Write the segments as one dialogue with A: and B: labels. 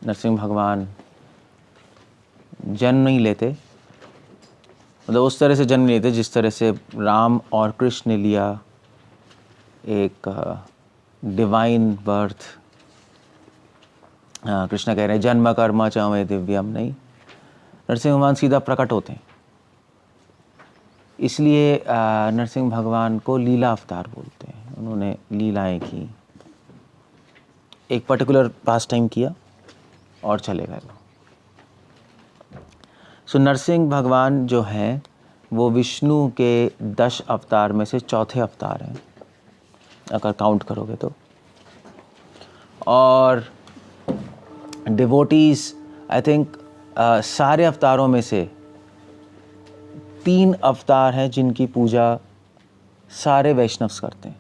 A: नरसिंह भगवान जन्म नहीं लेते, मतलब उस तरह से जन्म नहीं लेते जिस तरह से राम और कृष्ण ने लिया, एक डिवाइन बर्थ। कृष्ण कह रहे हैं जन्म कर्म च मे दिव्यम, नहीं, नरसिंह भगवान सीधा प्रकट होते हैं। इसलिए नरसिंह भगवान को लीला अवतार बोलते हैं। उन्होंने लीलाएं की, एक पर्टिकुलर पास टाइम किया और चले गए। सो नरसिंह भगवान जो हैं वो विष्णु के 10 अवतार में से चौथे अवतार हैं अगर काउंट करोगे तो। और डिवोटीज आई थिंक सारे अवतारों में से 3 अवतार हैं जिनकी पूजा सारे वैष्णव्स करते हैं,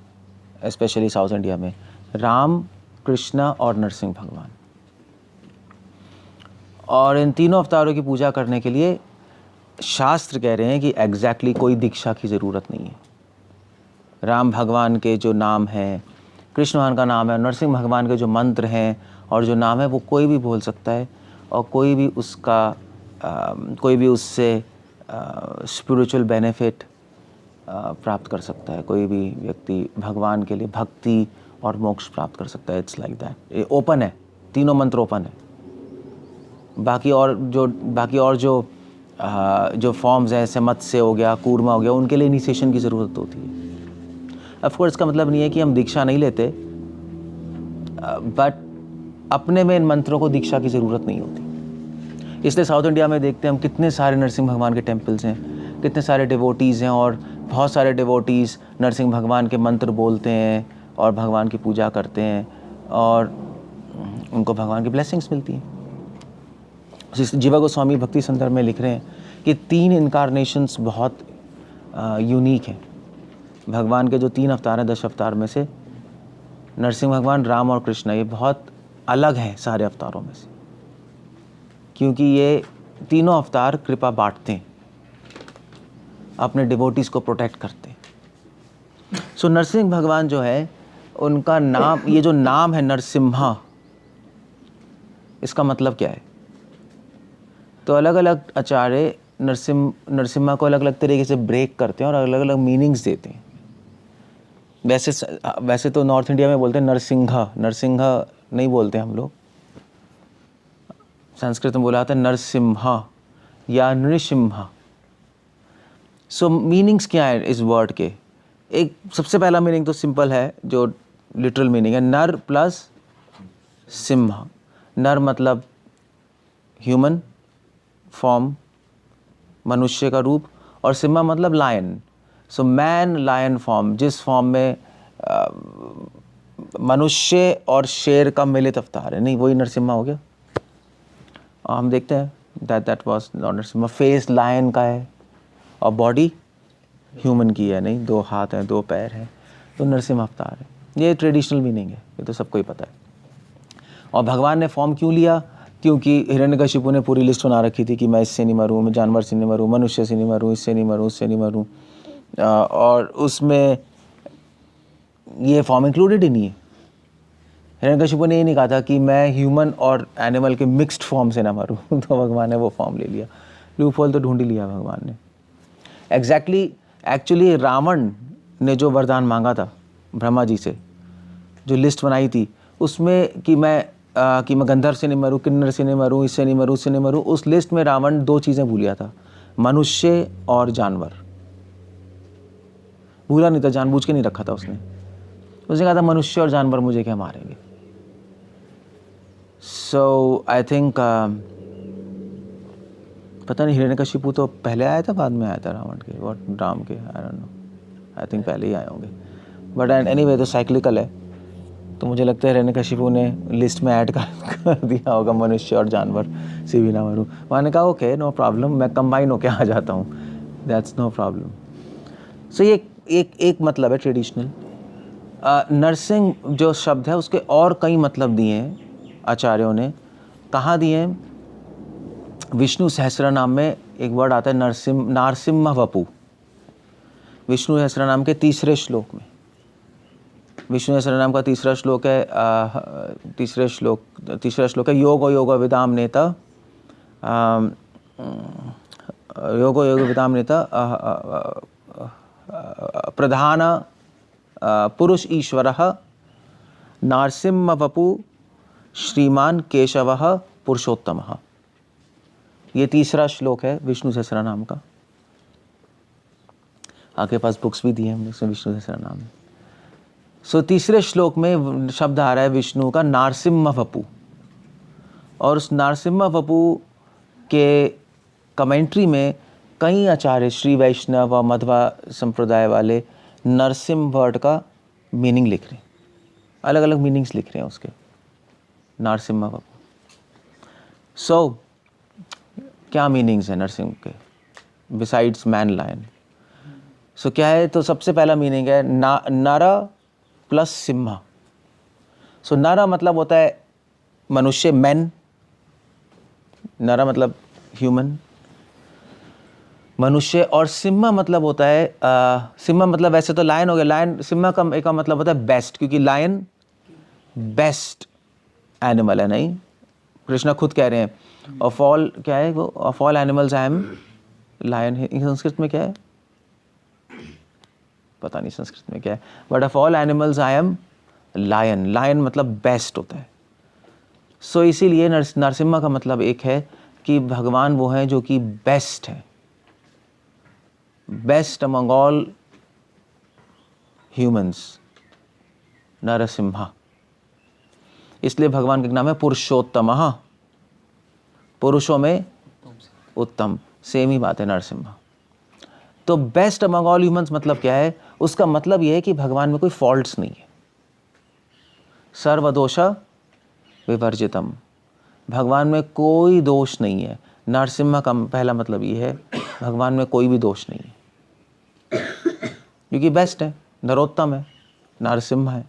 A: स्पेशली साउथ इंडिया में, राम, कृष्णा और नरसिंह भगवान। और इन तीनों अवतारों की पूजा करने के लिए शास्त्र कह रहे हैं कि एग्जैक्टली कोई दीक्षा की ज़रूरत नहीं है। राम भगवान के जो नाम हैं, कृष्ण भगवान का नाम है, नरसिंह भगवान के जो मंत्र हैं और जो नाम है वो कोई भी बोल सकता है और कोई भी उससे स्पिरिचुअल बेनिफिट प्राप्त कर सकता है। कोई भी व्यक्ति भगवान के लिए भक्ति और मोक्ष प्राप्त कर सकता है। It's like that. ये ओपन है, तीनों मंत्र ओपन है। बाकी और जो फॉर्म्स हैं, जैसे मत्स्य हो गया, कूर्मा हो गया, उनके लिए इनिशिएशन की ज़रूरत होती है। ऑफ कोर्स इसका मतलब नहीं है कि हम दीक्षा नहीं लेते, बट अपने में इन मंत्रों को दीक्षा की ज़रूरत नहीं होती। इसलिए साउथ इंडिया में देखते हैं हम कितने सारे नरसिंह भगवान के टेम्पल्स हैं, कितने सारे डिवोटीज़ हैं और बहुत सारे डिवोटीज़ नरसिंह भगवान के मंत्र बोलते हैं और भगवान की पूजा करते हैं और उनको भगवान की ब्लेसिंग्स मिलती हैं। जीवा गोस्वामी भक्ति संदर्भ में लिख रहे हैं कि 3 इनकारनेशंस बहुत यूनिक हैं। भगवान के जो 3 अवतार हैं 10 अवतार में से, नरसिंह भगवान, राम और कृष्ण, ये बहुत अलग हैं सारे अवतारों में से, क्योंकि ये तीनों अवतार कृपा बांटते हैं, अपने डिवोटीज़ को प्रोटेक्ट करते हैं। सो नरसिंह भगवान जो है उनका नाम, ये जो नाम है नरसिम्हा, इसका मतलब क्या है? तो अलग अलग आचार्य नरसिम्हा को अलग अलग तरीके से ब्रेक करते हैं और अलग अलग मीनिंग्स देते हैं। वैसे तो नॉर्थ इंडिया में बोलते हैं नरसिंहा, नरसिंहा नहीं बोलते हम लोग। संस्कृत में बोला जाता है नरसिम्हा या नृसिम्हा। सो मीनिंग्स क्या है इस वर्ड के? एक सबसे पहला मीनिंग तो सिंपल है, जो लिटरल मीनिंग है, नर प्लस सिम्हा। नर मतलब ह्यूमन फॉर्म, मनुष्य का रूप, और सिम्हा मतलब lion. So man lion form, जिस फॉर्म में मनुष्य और शेर का मिलित अवतार है, नहीं, वही नरसिम्हा हो गया। और हम देखते हैं that was Narasimha. Face lion का है और बॉडी ह्यूमन की है, नहीं, 2 हाथ हैं, 2 पैर हैं, तो नरसिम्हा अवतार है। ये ट्रेडिशनल मीनिंग है, ये तो सबको ही पता है। और भगवान ने फॉर्म क्यों लिया? क्योंकि हिरण्यकशिपु ने पूरी लिस्ट बना रखी थी कि मैं इससे नहीं मरूँ, मैं जानवर से नहीं मरूँ, मनुष्य से नहीं मरूँ, इससे नहीं मरूँ, उससे नहीं मरूँ, और उसमें ये फॉर्म इंक्लूडेड ही नहीं है। हिरण्यकशिपु ने ये नहीं कहा था कि मैं ह्यूमन और एनिमल के मिक्स्ड फॉर्म से ना मरूँ तो भगवान ने वो फॉर्म ले लिया। लूपहोल तो ढूंढ ही लिया भगवान ने। एक्चुअली रावण ने जो वरदान मांगा था ब्रह्मा जी से, जो लिस्ट बनाई थी उसमें कि मैं गंधर्व से नहीं मरूँ, किन्नर से नहीं मरूँ, इससे नहीं मरूँ, उससे नहीं मरूँ, उस लिस्ट में रावण 2 चीज़ें भूल गया था, मनुष्य और जानवर। भूला नहीं था, जानबूझ के नहीं रखा था उसने कहा था मनुष्य और जानवर मुझे क्या मारेंगे। सो आई थिंक पता नहीं हिरण्यकशिपु तो पहले आया था बाद में आया था रावण के और राम के, I don't know, I think पहले ही आए होंगे, बट एनीवे तो साइक्लिकल है। तो मुझे लगता है हिरण्यकशिपु ने लिस्ट में ऐड कर दिया होगा मनुष्य और जानवर से भी ना मरूं। मैंने कहा ओके, नो प्रॉब्लम, मैं कंबाइन होके आ जाता हूँ, दैट्स नो प्रॉब्लम। सो ये एक मतलब है ट्रेडिशनल। नरसिंह जो शब्द है उसके और कई मतलब दिए हैं आचार्यों ने। कहाँ दिए हैं? विष्णु सहस्त्रनाम में एक वर्ड आता है नारसिम्हा वपु, विष्णु सहस्त्रनाम के 3रे श्लोक में। विष्णु सहस्त्र नाम का तीसरा श्लोक है, तीसरा श्लोक है योगो योग विदाम नेता, योगो योग विदाम नेता प्रधान पुरुष ईश्वरः नारसिंह वपु श्रीमान केशवः पुरुषोत्तमः। ये तीसरा श्लोक है विष्णु सहस्त्र नाम का। आपके पास बुक्स भी दी हैं हमने, उसमें विष्णु सहस्त्र नाम है। सो तीसरे श्लोक में शब्द आ रहा है विष्णु का नारसिंह वपु, और उस नारसिंह वपु के कमेंट्री में कई आचार्य श्री वैष्णव व मध्वा संप्रदाय वाले नरसिंह वर्ड का मीनिंग लिख रहे हैं, अलग अलग मीनिंग्स लिख रहे हैं उसके, नरसिंह वपु। सो क्या मीनिंग्स हैं नरसिंह के बिसाइड्स मैन लायन? सो क्या है? तो सबसे पहला मीनिंग है नर प्लस सिम्हा। सो नर मतलब होता है मनुष्य, मैन, नर मतलब ह्यूमन, मनुष्य, और सिम्हा मतलब होता है सिम्हा मतलब वैसे तो लायन हो गया, लायन सिम्हा का मतलब होता है बेस्ट, क्योंकि लायन बेस्ट एनिमल है। नहीं, कृष्णा खुद कह रहे हैं ऑफ ऑल, क्या है वो, of all animals I am lion. Sanskrit में क्या है पता नहीं, संस्कृत में क्या है, but of all animals I am lion. Lion मतलब बेस्ट होता है। सो इसीलिए नरसिम्हा का मतलब एक है कि भगवान वो हैं जो कि बेस्ट है, best among all humans, Narasimha. इसलिए भगवान का नाम है पुरुषोत्तम, पुरुषों में उत्तम, सेम ही बात है नरसिम्हा। तो बेस्ट अमंग ऑल ह्यूमंस मतलब क्या है? उसका मतलब यह है कि भगवान में कोई फॉल्ट्स नहीं है, सर्वदोष विवर्जितम, भगवान में कोई दोष नहीं है। नरसिम्हा का पहला मतलब ये है भगवान में कोई भी दोष नहीं है, क्योंकि बेस्ट है, नरोत्तम है, नरसिम्हा है।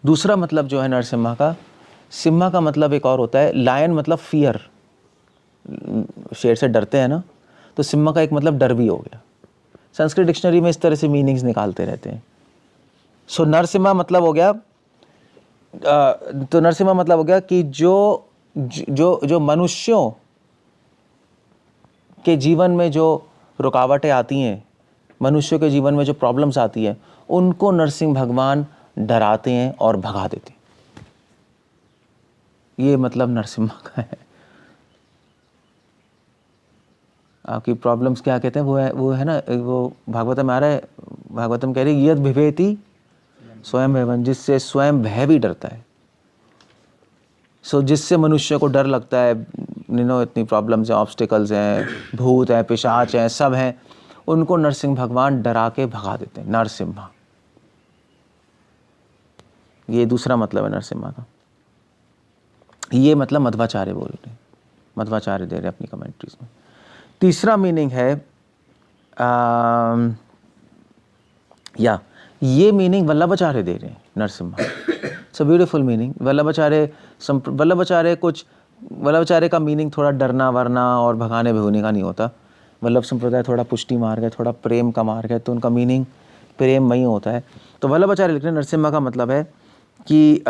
A: दूसरा मतलब जो है नरसिम्हा का, सिम्हा का मतलब एक और होता है, लायन मतलब फियर, शेर से डरते हैं ना, तो सिम्हा का एक मतलब डर भी हो गया। संस्कृत डिक्शनरी में इस तरह से मीनिंग्स निकालते रहते हैं। सो नरसिम्हा मतलब हो गया, तो नरसिम्हा मतलब हो गया कि जो मनुष्यों के जीवन में जो रुकावटें आती हैं, मनुष्यों के जीवन में जो प्रॉब्लम्स आती है, उनको नरसिंह भगवान डराते हैं और भगा देते हैं। ये मतलब नरसिम्हा का है। आपकी प्रॉब्लम्स क्या कहते हैं, वो है ना, वो भागवतम में आ रहा है, भागवतम कह रही है यद भिभेति स्वयं भयवन, जिससे स्वयं भय भी डरता है। सो जिससे मनुष्य को डर लगता है, इतनी प्रॉब्लम्स हैं, ऑब्स्टिकल्स हैं, भूत हैं, पिशाच हैं, सब हैं, उनको नरसिंह भगवान डरा के भगा देते हैं, नरसिम्हा। ये दूसरा मतलब है नरसिम्हा का। ये मतलब मध्वाचार्य बोल रहे हैं, मध्वाचार्य दे रहे हैं अपनी कमेंट्रीज में। तीसरा मीनिंग है या ये मीनिंग वल्लभाचार्य दे रहे हैं Narasimha. So beautiful meaning. Vallabhacharya का मीनिंग थोड़ा डरना वरना और भगाने भिगोने का नहीं होता। वल्लभ संप्रदाय थोड़ा पुष्टि मार्ग है, थोड़ा प्रेम का मार्ग है, तो उनका मीनिंग प्रेममयी होता है। तो वल्लभाचार्य लिख रहे हैं नरसिम्हा का मतलब है कि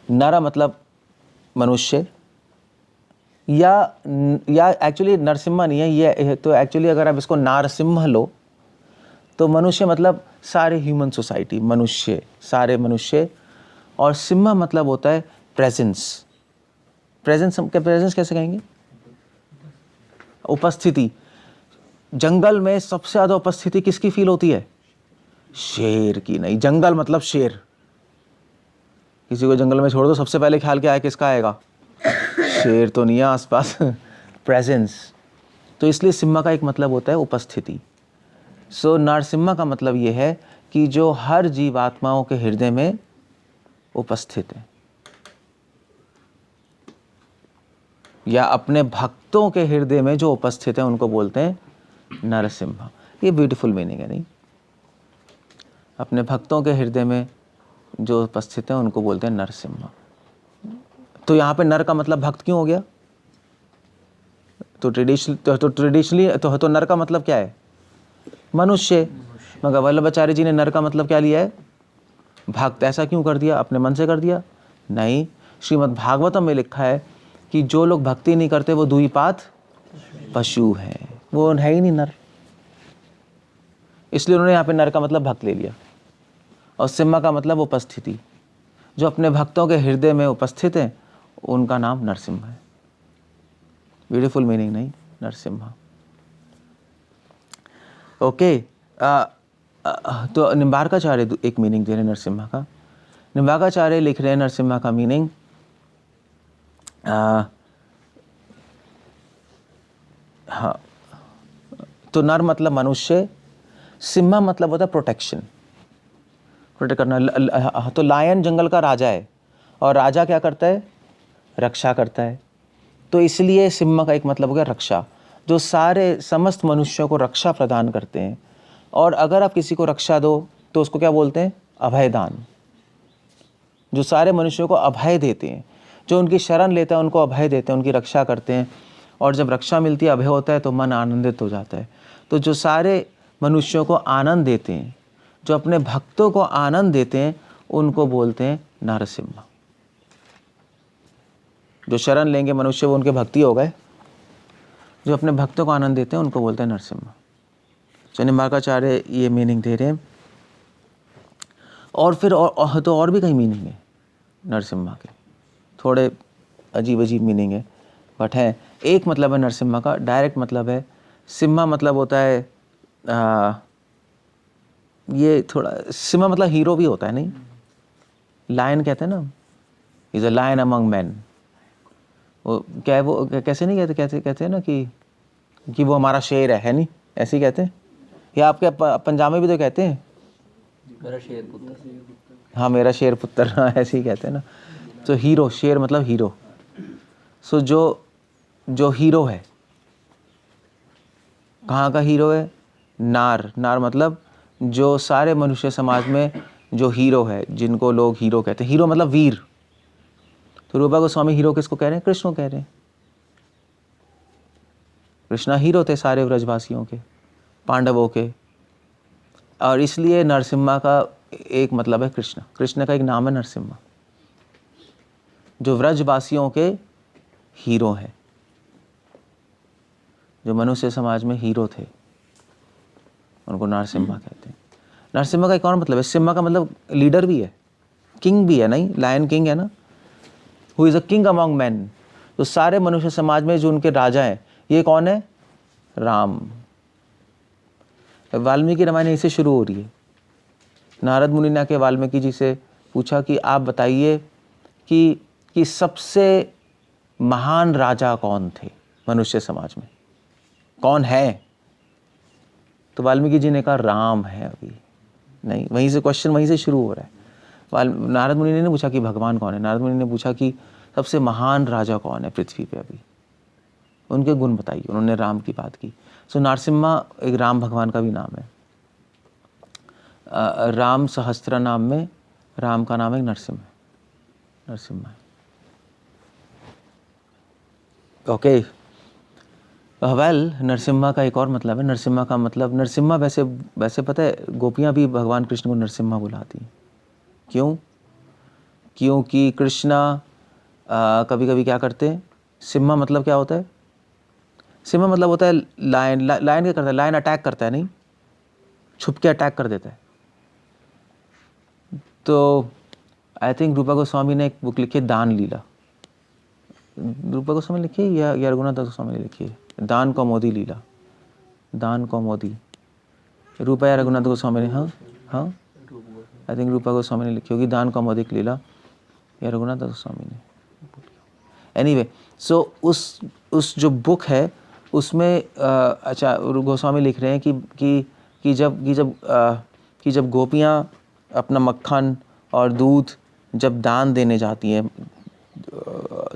A: नर मतलब मनुष्य, या एक्चुअली नरसिम्हा नहीं है ये, तो एक्चुअली अगर आप इसको नारसिम्हा लो तो मनुष्य मतलब सारे ह्यूमन सोसाइटी, मनुष्य, सारे मनुष्य, और सिम्हा मतलब होता है प्रेजेंस। प्रेजेंस कैसे कहेंगे? उपस्थिति। जंगल में सबसे ज़्यादा उपस्थिति किसकी फील होती है? शेर की। नहीं, जंगल मतलब शेर। किसी को जंगल में छोड़ दो, सबसे पहले ख्याल क्या है, किसका आएगा? शेर तो नहीं है आसपास। प्रेजेंस। तो इसलिए सिम्हा का एक मतलब होता है उपस्थिति। सो नरसिम्हा का मतलब ये है कि जो हर जीवात्माओं के हृदय में उपस्थित है, या अपने भक्तों के हृदय में जो उपस्थित है, उनको बोलते हैं नरसिम्हा। ये ब्यूटीफुल मीनिंग है, नहीं? अपने भक्तों के हृदय में जो उपस्थित है उनको बोलते हैं नरसिम्हा। तो यहाँ पे नर का मतलब भक्त क्यों हो गया? तो ट्रेडिशनली तो नर का मतलब क्या है? मनुष्य। मगर वल्लभाचार्य जी ने नर का मतलब क्या लिया है? भक्त। ऐसा क्यों कर दिया? अपने मन से कर दिया? नहीं, श्रीमद् भागवतम में लिखा है कि जो लोग भक्ति नहीं करते वो द्विपात पशु हैं, वो है ही नहीं नर। इसलिए उन्होंने यहाँ पे नर का मतलब भक्त ले लिया। और सिम्हा का मतलब उपस्थिति, जो अपने भक्तों के हृदय में उपस्थित है उनका नाम नरसिम्हा है। ब्यूटीफुल मीनिंग नहीं? नरसिम्हा। ओके। तो निम्बार्काचार्य एक मीनिंग दे रहे हैं नरसिम्हा का। निम्बार्काचार्य लिख रहे हैं नरसिम्हा का मीनिंग, हाँ, तो नर मतलब मनुष्य, सिम्हा मतलब होता है प्रोटेक्शन, प्रोटेक्ट करना। तो लायन जंगल का राजा है और राजा क्या करता है? रक्षा करता है। तो इसलिए सिम्हा का एक मतलब हो गया रक्षा, जो सारे समस्त मनुष्यों को रक्षा प्रदान करते हैं। और अगर आप किसी को रक्षा दो तो उसको क्या बोलते हैं? अभयदान। जो सारे मनुष्यों को अभय देते हैं, जो उनकी शरण लेते हैं उनको अभय देते हैं, उनकी रक्षा करते हैं। और जब रक्षा मिलती है, अभय होता है, तो मन आनंदित हो जाता है। तो जो सारे मनुष्यों को आनंद देते हैं, जो अपने भक्तों को आनंद देते हैं, उनको बोलते हैं नरसिम्हा। जो शरण लेंगे मनुष्य वो उनके भक्ति हो गए, जो अपने भक्तों को आनंद देते हैं उनको बोलते हैं नरसिम्हा। निम्बार्काचार्य ये मीनिंग दे रहे हैं। और फिर और भी कई मीनिंग है नरसिम्हा के, थोड़े अजीब अजीब मीनिंग है, बट है। एक मतलब है नरसिम्हा का, डायरेक्ट मतलब है, सिम्हा मतलब होता है ये थोड़ा, सिम्हा मतलब हीरो भी होता है, नहीं? लायन कहते हैं ना, is a lion among man. वो क्या है, वो कैसे नहीं कहते हैं ना कि वो हमारा शेर है नहीं? ऐसे ही कहते हैं। या आपके पंजाब में भी तो कहते हैं
B: मेरा शेर पुत्र।
A: हाँ, मेरा शेर पुत्र, हाँ, ऐसे ही कहते हैं ना। तो हीरो, शेर मतलब हीरो। सो जो हीरो है, कहाँ का हीरो है? नार मतलब जो सारे मनुष्य समाज में जो हीरो है, जिनको लोग हीरो कहते हैं। हीरो मतलब वीर। तो रूपा गोस्वामी हीरो किसको कह रहे हैं? कृष्ण को कह रहे हैं। कृष्णा हीरो थे सारे व्रजवासियों के, पांडवों के। और इसलिए नरसिम्हा का एक मतलब है कृष्ण। कृष्ण का एक नाम है नरसिम्हा, जो व्रजवासियों के हीरो हैं, जो मनुष्य समाज में हीरो थे, उनको नरसिम्हा कहते हैं। नरसिम्हा का एक और मतलब है, सिम्हा का मतलब लीडर भी है, किंग भी है, नहीं? लायन किंग है ना, who is a king among man. तो सारे मनुष्य समाज में जो उनके राजा हैं, ये कौन है? राम। वाल्मीकि रामायण इसे शुरू हो रही है। नारद मुनि ने आके वाल्मीकि जी से पूछा कि आप बताइए कि सबसे महान राजा कौन थे मनुष्य समाज में, कौन है? तो वाल्मीकि जी ने कहा राम है। अभी नहीं, वहीं से क्वेश्चन वहीं से शुरू हो रहा है। नारद मुनि ने नहीं पूछा कि भगवान कौन है, नारद मुनि ने पूछा कि सबसे महान राजा कौन है पृथ्वी पे अभी, उनके गुण बताइए। उन्होंने राम की बात की। सो नरसिम्हा एक राम भगवान का भी नाम है। राम सहस्त्र नाम में राम का नाम एक नरसिम्हा है। ओके, वेल, नरसिम्हा का एक और मतलब है। नरसिम्हा का मतलब, नरसिम्हा वैसे पता है, गोपियाँ भी भगवान कृष्ण को नरसिम्हा बुलाती हैं। क्यों? क्योंकि कृष्णा कभी कभी क्या करते हैं, सिम्हा मतलब क्या होता है? सिम्हा मतलब होता है लायन। लायन क्या करता है? लायन अटैक करता है, नहीं? छुप के अटैक कर देता है। तो आई थिंक रूपा गोस्वामी ने एक बुक लिखी है, दान लीला। रूपा गोस्वामी लिखी है या रघुनाथ गोस्वामी ने लिखी है? दान कौमुदी लीला, दान कौमुदी। रूपा या रघुनाथ गोस्वामी ने? हाँ, आई थिंक रूपा गोस्वामी ने लिखी होगी दान कौमुदी की लीला, या रघुनाथ गोस्वामी ने। एनीवे, सो उस जो बुक है उसमें अच्छा, गोस्वामी लिख रहे हैं कि जब गोपियाँ अपना मक्खन और दूध जब दान देने जाती हैं,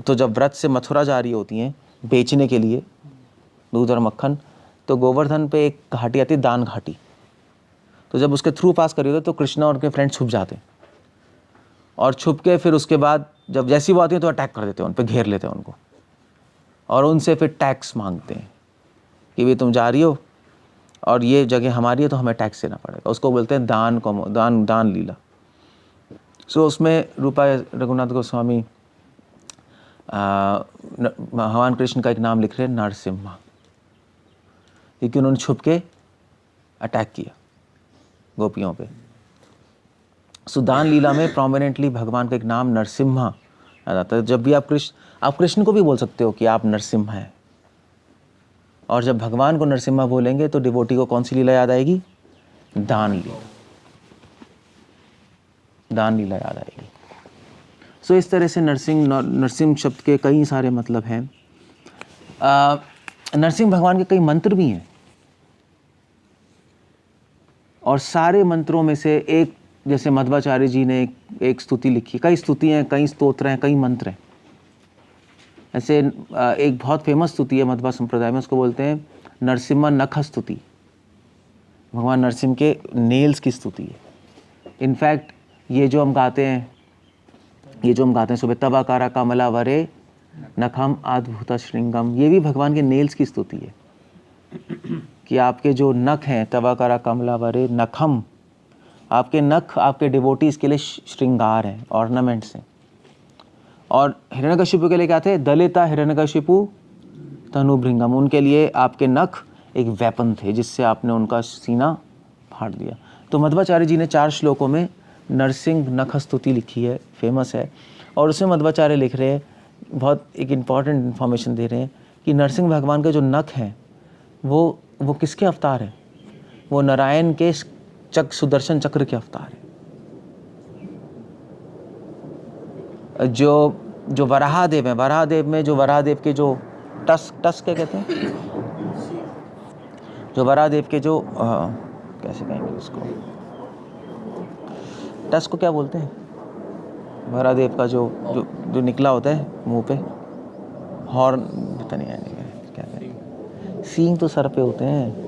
A: तो जब व्रत से मथुरा जा रही होती हैं बेचने के लिए दूध और मक्खन, तो गोवर्धन पे एक घाटी आती है, दान घाटी। तो जब उसके थ्रू पास करी होती है तो कृष्णा और उनके फ्रेंड छुप जाते हैं, और छुप के फिर उसके बाद जब जैसी वो आती है तो अटैक कर देते हैं, उन पर घेर लेते हैं उनको, और उनसे फिर टैक्स मांगते हैं कि भाई तुम जा रही हो और ये जगह हमारी है तो हमें टैक्स देना पड़ेगा। उसको बोलते हैं दान लीला। सो उसमें रूपा रघुनाथ गोस्वामी भगवान कृष्ण का एक नाम लिख रहे हैं, नरसिम्हा, क्योंकि उन्होंने छुप के अटैक किया गोपियों पे। सो दान लीला में प्रोमिनेंटली भगवान का एक नाम नरसिम्हा याद आता है। जब भी आप कृष्ण को भी बोल सकते हो कि आप नरसिम्हा हैं, और जब भगवान को नरसिम्हा बोलेंगे तो डिवोटी को कौन सी लीला याद आएगी? दान लीला, दान लीला याद आएगी। सो इस तरह से नरसिंह शब्द के कई सारे मतलब हैं। नरसिंह भगवान के कई मंत्र भी हैं, और सारे मंत्रों में से एक, जैसे मध्वाचार्य जी ने एक स्तुति लिखी, कई स्तुति हैं, कई स्तोत्र हैं, कई मंत्र हैं। ऐसे एक बहुत फेमस स्तुति है मध्वा संप्रदाय में, उसको बोलते हैं नरसिम्हा नख स्तुति। भगवान नरसिंह के नेल्स की स्तुति है। इनफैक्ट ये जो हम गाते हैं सुबह, तवाकारा कमला वरे नखम अद्भुत श्रृंगम, ये भी भगवान के नेल्स की स्तुति है कि आपके जो नख हैं, तवाकारा कमला वरे नखम, आपके नख आपके डिवोटीज के लिए श्रृंगार हैं, ऑर्नामेंट्स हैं। और हिरण्यकशिपु के लिए क्या थे? दलिता हिरण्यकशिपु तनुभृंगम, उनके लिए आपके नख एक वेपन थे जिससे आपने उनका सीना फाड़ दिया। तो मध्वाचार्य जी ने 4 श्लोकों में नरसिंह नख स्तुति लिखी है, फेमस है। और उसमें मध्वाचार्य लिख रहे हैं, बहुत एक इम्पॉर्टेंट इन्फॉर्मेशन दे रहे हैं कि नरसिंह भगवान के जो नख हैं वो किसके अवतार हैं? वो नारायण के सुदर्शन चक्र के अवतार है। जो वराहदेव है, वराहदेव में जो वराहदेव के जो टस्क क्या कहते हैं, जो वराहदेव के जो कैसे कहेंगे उसको, टस्क को क्या बोलते हैं? वराहदेव का जो निकला होता है मुंह पे, हॉर्न, पता नहीं आने क्या कहेंगे, सींग तो सर पे होते हैं,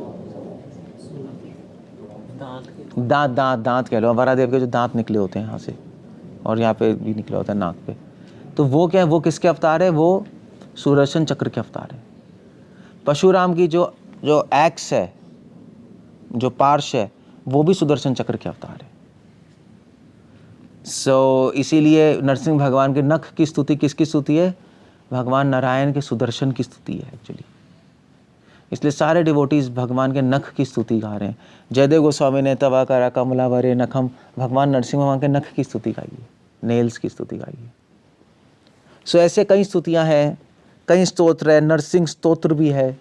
A: दांत कह लो। वराहदेव के जो दांत निकले होते हैं यहाँ से, और यहाँ पे भी निकला होता है नाक पे, तो वो क्या है? वो किसके अवतार है? वो सुदर्शन चक्र के अवतार है। परशुराम की जो एक्स है, जो पार्श है, वो भी सुदर्शन चक्र के अवतार है। इसीलिए नरसिंह भगवान के नख की स्तुति किसकी स्तुति है? भगवान नारायण के सुदर्शन की स्तुति है एक्चुअली। इसलिए सारे डिवोटीज भगवान के नख की स्तुति गा रहे हैं। जयदेव गोस्वामी ने तवाकारा कमला वरे नखम, भगवान नरसिंह भगवान के नख की स्तुति गाई है, नेल्स की स्तुति गाई है। ऐसे कई स्तुतियां हैं, कई स्तोत्र है। नरसिंह स्तोत्र भी है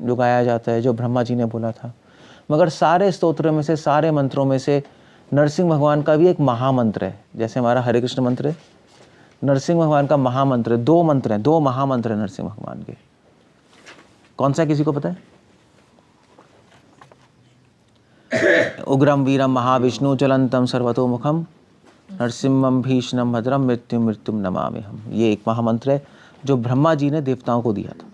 A: जो गाया जाता है, जो ब्रह्मा जी ने बोला था। मगर सारे स्तोत्रों में से, सारे मंत्रों में से नरसिंह भगवान का भी एक महामंत्र है। जैसे हमारा हरे कृष्ण मंत्र है, नरसिंह भगवान का महामंत्र है। 2 मंत्र हैं, 2 महामंत्र हैं नरसिंह भगवान के। कौन सा, किसी को पता है? उग्रम वीरम महाविष्णु ज्वलंतम सर्वतोमुखम नरसिम्हम भीषणम भद्रम मृत्युम नमाम्यहम्। ये एक महामंत्र है जो ब्रह्मा जी ने देवताओं को दिया था।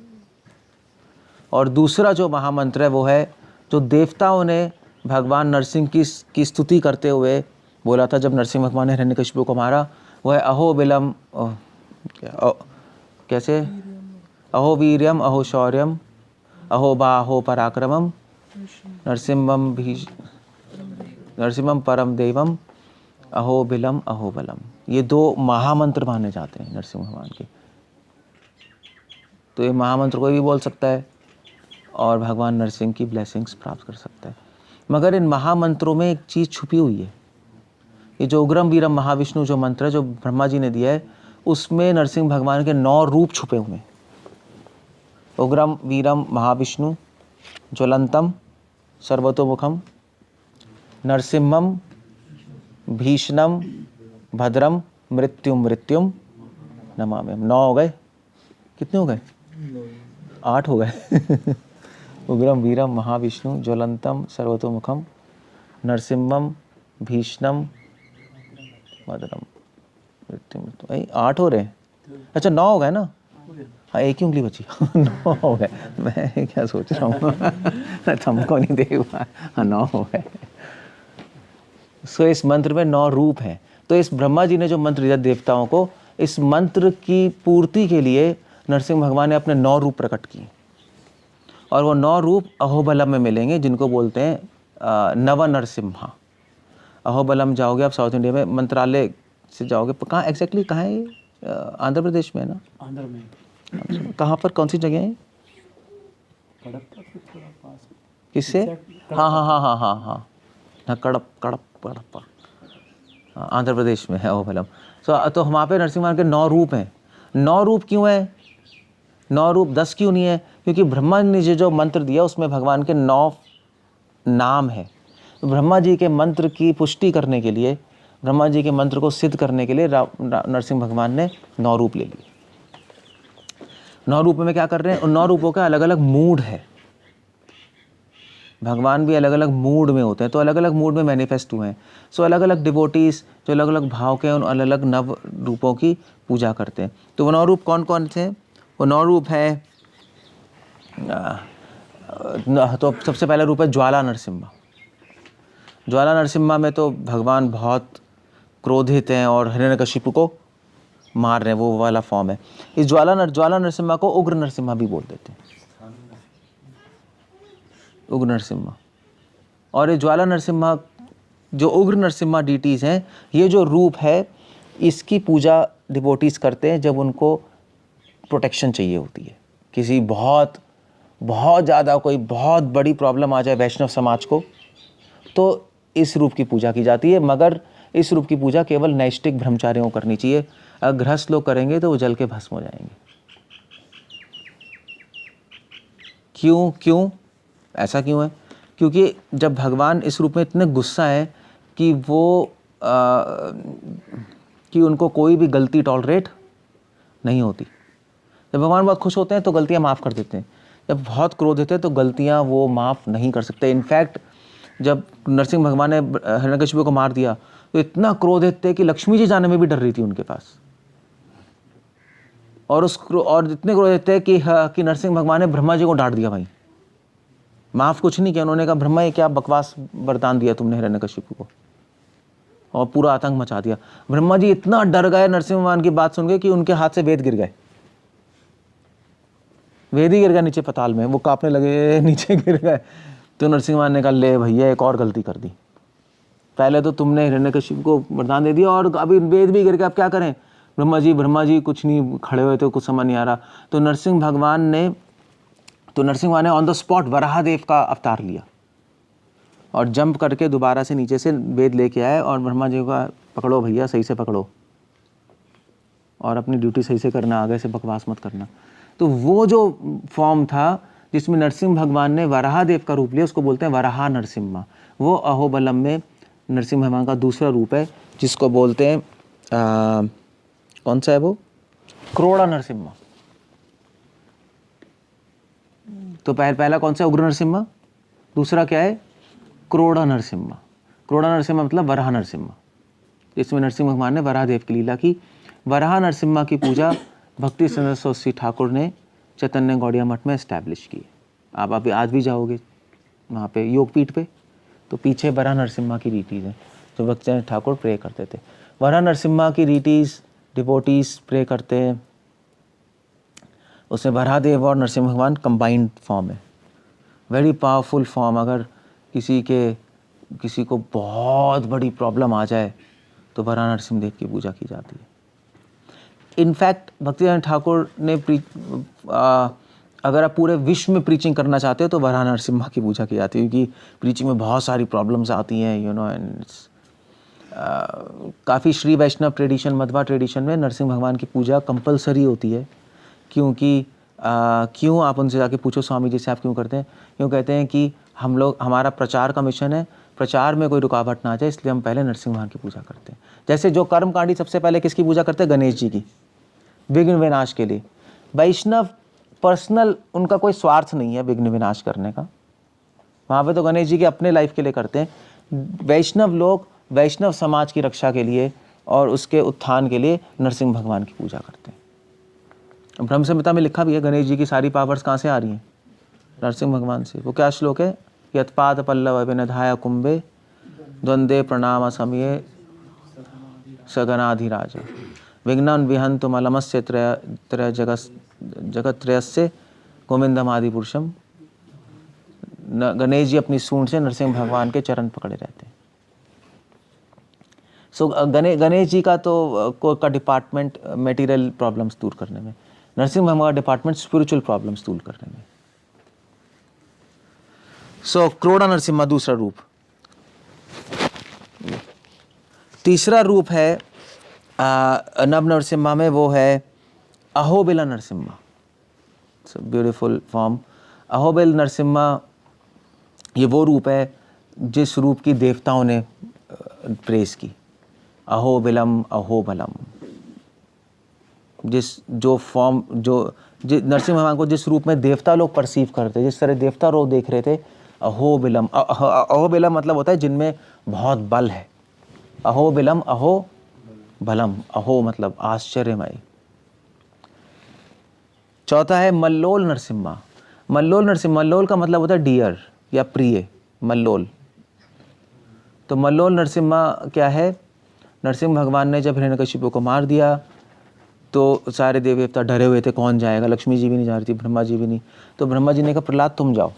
A: और दूसरा जो महामंत्र है वो है जो देवताओं ने भगवान नरसिंह की स्तुति करते हुए बोला था जब नरसिंह भगवान ने हिरण्यकशिपु को मारा। वो है अहो बिलम, कैसे? अहो वीर्यम अहो शौर्यम अहो बाहो पराक्रमम नरसिम्हम परम देवम अहो बिलम अहो बलम। ये 2 महामंत्र माने जाते हैं नरसिंह भगवान के। तो ये महामंत्र कोई भी बोल सकता है और भगवान नरसिंह की ब्लेसिंग्स प्राप्त कर सकता है। मगर इन महामंत्रों में एक चीज़ छुपी हुई है। ये जो उग्रम वीरम महाविष्णु जो मंत्र है, जो ब्रह्मा जी ने दिया है, उसमें नरसिंह भगवान के 9 रूप छुपे हुए हैं। उग्रम वीरम महाविष्णु ज्वलंतम सर्वतोमुखम नरसिम्हम भीषणम भद्रम मृत्युम नमाम्यहम्। 9 हो गए? कितने हो गए? 8 हो गए। उग्रम वीरम महाविष्णु ज्वलंतम सर्वतोमुखम नरसिम्हम भीषणम भद्रम मृत्युम। 8 हो रहे हैं? अच्छा 9 हो गए ना? हाँ, एक ही उंगली बची। 9 हो गए। मैं क्या सोच रहा हूँ, तुमको नहीं देख पा। हाँ 9 हो गए। इस मंत्र में 9 रूप हैं। तो इस ब्रह्मा जी ने जो मंत्र दिया देवताओं को, इस मंत्र की पूर्ति के लिए नरसिंह भगवान ने अपने 9 रूप प्रकट किए। और वो 9 रूप अहोबलम में मिलेंगे, जिनको बोलते हैं नव नरसिम्हा। अहोबलम जाओगे आप साउथ इंडिया में, मंत्रालय से जाओगे, कहाँ एग्जैक्टली कहाँ है ये? आंध्र प्रदेश में है ना?
B: आंध्र में
A: अच्छा, कहाँ पर, कौन सी जगह है?
B: कडप्पा से थोड़ा पास में।
A: किससे? हाँ हाँ हाँ हाँ हाँ हाँ हाँ, कडप्पा, हाँ, आंध्र प्रदेश में है अहोबलम। तो वहाँ पे नरसिंह भगवान के 9 रूप हैं। 9 रूप क्यों है? 9 रूप 10 क्यों नहीं है? क्योंकि ब्रह्मा ने जो मंत्र दिया उसमें भगवान के 9 नाम है। तो ब्रह्मा जी के मंत्र की पुष्टि करने के लिए, ब्रह्मा जी के मंत्र को सिद्ध करने के लिए नरसिंह भगवान ने 9 रूप ले लिए। 9 रूपों में क्या कर रहे हैं? उन 9 रूपों का अलग अलग मूड है। भगवान भी अलग अलग मूड में होते हैं, तो अलग अलग मूड में मैनिफेस्ट हुए हैं। सो अलग अलग डिवोटीज जो अलग अलग भाव के हैं, उन अलग अलग नव रूपों की पूजा करते हैं। तो वो 9 रूप कौन कौन से हैं? वो 9 रूप हैं, तो सबसे पहला रूप है ज्वाला नरसिम्हा। ज्वाला नरसिम्हा में तो भगवान बहुत क्रोधित हैं और हिरण्यकशिपु को मार रहे हैं, वो वाला फॉर्म है। इस ज्वाला नरसिम्हा को उग्र नरसिम्हा भी बोल देते हैं, उग्र नरसिम्हा। और ये ज्वाला नरसिम्हा, जो उग्र नरसिम्हा डीटीज हैं, ये जो रूप है इसकी पूजा डिवोटीज करते हैं जब उनको प्रोटेक्शन चाहिए होती है। किसी बहुत ज़्यादा कोई बहुत बड़ी प्रॉब्लम आ जाए वैष्णव समाज को, तो इस रूप की पूजा की जाती है। मगर इस रूप की पूजा केवल नैष्ठिक ब्रह्मचारियों को करनी चाहिए। अगर गृहस्थ लोग करेंगे तो वो जल के भस्म हो जाएंगे। क्यों ऐसा क्यों है? क्योंकि जब भगवान इस रूप में इतने गुस्सा है कि वो कि उनको कोई भी गलती टॉलरेट नहीं होती। जब भगवान बहुत खुश होते हैं तो गलतियां माफ़ कर देते हैं, जब बहुत क्रोधित हैं तो गलतियां वो माफ़ नहीं कर सकते। इनफैक्ट जब नरसिंह भगवान ने हिरण्यकशिपु को मार दिया तो इतना क्रोधित थे कि लक्ष्मी जी जाने में भी डर रही थी उनके पास। और इतने क्रोधित थे कि नरसिंह भगवान ने ब्रह्मा जी को डांट दिया, भाई माफ़ कुछ नहीं किया। उन्होंने कहा ब्रह्मा ये क्या बकवास वरदान दिया तुमने हिरण्यकशिपु को, और पूरा आतंक मचा दिया। ब्रह्मा जी इतना डर गए नरसिंह भगवान की बात सुन के कि उनके हाथ से वेद गिर गए, वेद ही गिर गया नीचे पाताल में, वो कांपने लगे, नीचे गिर गए। तो नरसिंह भगवान ने कहा ले भैया एक और गलती कर दी, पहले तो तुमने हिरण्यकशिपु को वरदान दे दिया और अभी वेद भी गिर गया, अब क्या करें? ब्रह्मा जी कुछ नहीं, खड़े हुए थे, कुछ समझ नहीं आ रहा। तो नरसिंह भगवान ने ऑन द स्पॉट वराहदेव का अवतार लिया और जंप करके दोबारा से नीचे से वेद लेके आए और ब्रह्मा जी का पकड़ो भैया, सही से पकड़ो और अपनी ड्यूटी सही से करना, आगे से बकवास मत करना। तो वो जो फॉर्म था जिसमें नरसिंह भगवान ने वराहदेव का रूप लिया, उसको बोलते हैं वराह नरसिम्हा। वो अहोबलम में नरसिंह भगवान का दूसरा रूप है, जिसको बोलते हैं कौन सा है वो? क्रोड़ा नरसिम्हा। तो पहला कौन सा? उग्र नरसिम्हा। दूसरा क्या है? क्रोड़ा नरसिम्हा। क्रोड़ा नरसिम्हा मतलब वराह नरसिम्हा। इसमें नरसिंह भगवान ने वराहदेव की लीला की। वराह नरसिम्हा की पूजा भक्ति सिद्धांत सरस्वती ठाकुर ने चैतन्य गौड़िया मठ में एस्टैब्लिश की। आप अभी आज भी जाओगे वहाँ पे योगपीठ पे, तो पीछे वराह नरसिम्हा की रीटीज़ हैं जो भक्ति ठाकुर प्रे करते थे। वराह नरसिम्हा की रीटीज़ डिवोटीज प्रे करते हैं, उसमें वराहदेव और नरसिंह भगवान कंबाइंड फॉर्म है, वेरी पावरफुल फॉर्म। अगर किसी को बहुत बड़ी प्रॉब्लम आ जाए तो वराह नरसिंह देव की पूजा की जाती है। इनफैक्ट भक्तिवेदांत ठाकुर ने अगर आप पूरे विश्व में प्रीचिंग करना चाहते हो तो वराह नरसिम्हा की पूजा की जाती है, क्योंकि प्रीचिंग में बहुत सारी प्रॉब्लम्स आती हैं, एंड काफ़ी श्री वैष्णव ट्रेडिशन, मध्वा ट्रेडिशन में नरसिंह भगवान की पूजा कंपलसरी होती है। क्योंकि क्यों, आप उनसे जाके पूछो स्वामी जी से आप क्यों करते हैं? क्यों कहते हैं कि हमारा प्रचार का मिशन है, प्रचार में कोई रुकावट ना आ जाए, इसलिए हम पहले नरसिंह भगवान की पूजा करते हैं। जैसे जो कर्मकांडी सबसे पहले किसकी पूजा करते हैं? गणेश जी की, विघ्न विनाश के लिए। वैष्णव पर्सनल उनका कोई स्वार्थ नहीं है विघ्न विनाश करने का, वहाँ पे तो गणेश जी के अपने लाइफ के लिए करते हैं। वैष्णव लोग वैष्णव समाज की रक्षा के लिए और उसके उत्थान के लिए नरसिंह भगवान की पूजा करते हैं। ब्रह्म संहिता में लिखा भी है गणेश जी की सारी पावर्स कहाँ से आ रही हैं? नरसिंह भगवान से। वो क्या श्लोक है? यत्पाद पल्लव विनधाय कुंभे द्वंद्वे प्रणाम समय सगनाधिराज विघ्नं विहन्तु मलमस्य त्रय जगत्त्रयस्य गोविंदम आदि पुरुषम गणेश जी अपनी सूंड से नरसिंह भगवान के चरण पकड़े रहते हैं। सो गणेश जी का का डिपार्टमेंट मटेरियल प्रॉब्लम्स दूर करने में, नरसिंह भगवान का डिपार्टमेंट स्पिरिचुअल प्रॉब्लम्स दूर करने में। सो क्रोड़ा नरसिम्हा दूसरा रूप। तीसरा रूप है नव नरसिम्हा में, वो है अहोबिला नरसिम्हा। Beautiful form. अहोबिल नरसिम्हा ये वो रूप है जिस रूप की देवताओं ने प्रेस की। अहोबिलम अहोबलम, जो फॉर्म नरसिंह भगवान को जिस रूप में देवता लोग परसीव करते, जिस तरह देवता लोग देख रहे थे, अहोबिलम। अहोबिलम मतलब होता है जिनमें बहुत बल है। अहोबिलम अहो बलम, अहो मतलब आश्चर्यमय। चौथा है मल्लोल नरसिम्हा। मल्लोल का मतलब होता है डियर या प्रिय, मल्लोल। तो मल्लोल नरसिम्हा क्या है? नरसिंह भगवान ने जब हिरण्यकशिपु को मार दिया तो सारे देवी देवता डरे हुए थे, कौन जाएगा? लक्ष्मी जी भी नहीं जा रही थी, ब्रह्मा जी भी नहीं। तो ब्रह्मा जी ने कहा प्रहलाद तुम जाओ।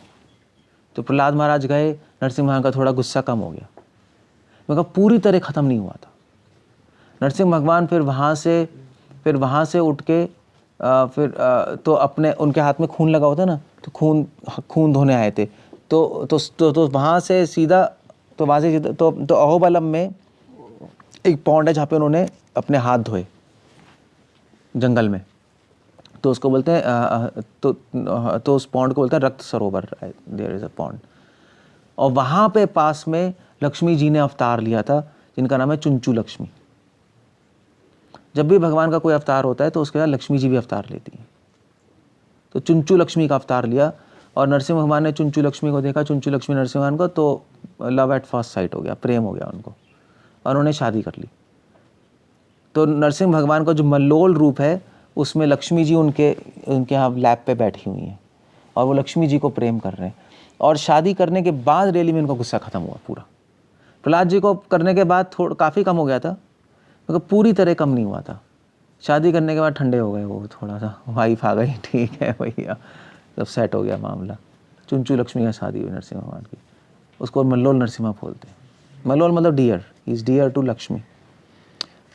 A: तो प्रहलाद महाराज गए, नरसिंह भगवान का थोड़ा गुस्सा कम हो गया, मगर पूरी तरह ख़त्म नहीं हुआ था। नरसिंह भगवान फिर वहाँ से उठ के तो अपने उनके हाथ में खून लगा होता ना, तो खून धोने आए थे। तो वहाँ से सीधा तो अहोबलम में एक पॉन्ड है जहाँ पे उन्होंने अपने हाथ धोए जंगल में, तो उसको बोलते हैं तो उस पॉन्ड को बोलते हैं Rakta Sarovar. There is a pond. और वहाँ पे पास में लक्ष्मी जी ने अवतार लिया था, जिनका नाम है चुंचू लक्ष्मी। जब भी भगवान का कोई अवतार होता है तो उसके बाद लक्ष्मी जी भी अवतार लेती हैं। तो चुंचू लक्ष्मी का अवतार लिया और नरसिंह भगवान ने चुंचू लक्ष्मी को देखा, चुंचू लक्ष्मी नरसिंह भगवान को, तो लव एट फर्स्ट साइट हो गया, प्रेम हो गया उनको, और उन्होंने शादी कर ली। तो नरसिंह भगवान का जो मल्लोल रूप है उसमें लक्ष्मी जी उनके यहाँ लैब पे बैठी हुई हैं और वो लक्ष्मी जी को प्रेम कर रहे हैं। और शादी करने के बाद रैली में उनका गुस्सा खत्म हुआ पूरा। प्रहलाद जी को करने के बाद काफ़ी कम हो गया था, मगर पूरी तरह कम नहीं हुआ था। शादी करने के बाद ठंडे हो गए वो, थोड़ा सा वाइफ आ गई, ठीक है भैया, सब सेट हो गया मामला। चुंचू लक्ष्मी का शादी हुई नरसिंह भगवान की, उसको मल्लोल नरसिम्हा बोलते हैं। मल्लोल मतलब deer, he is dear to Lakshmi.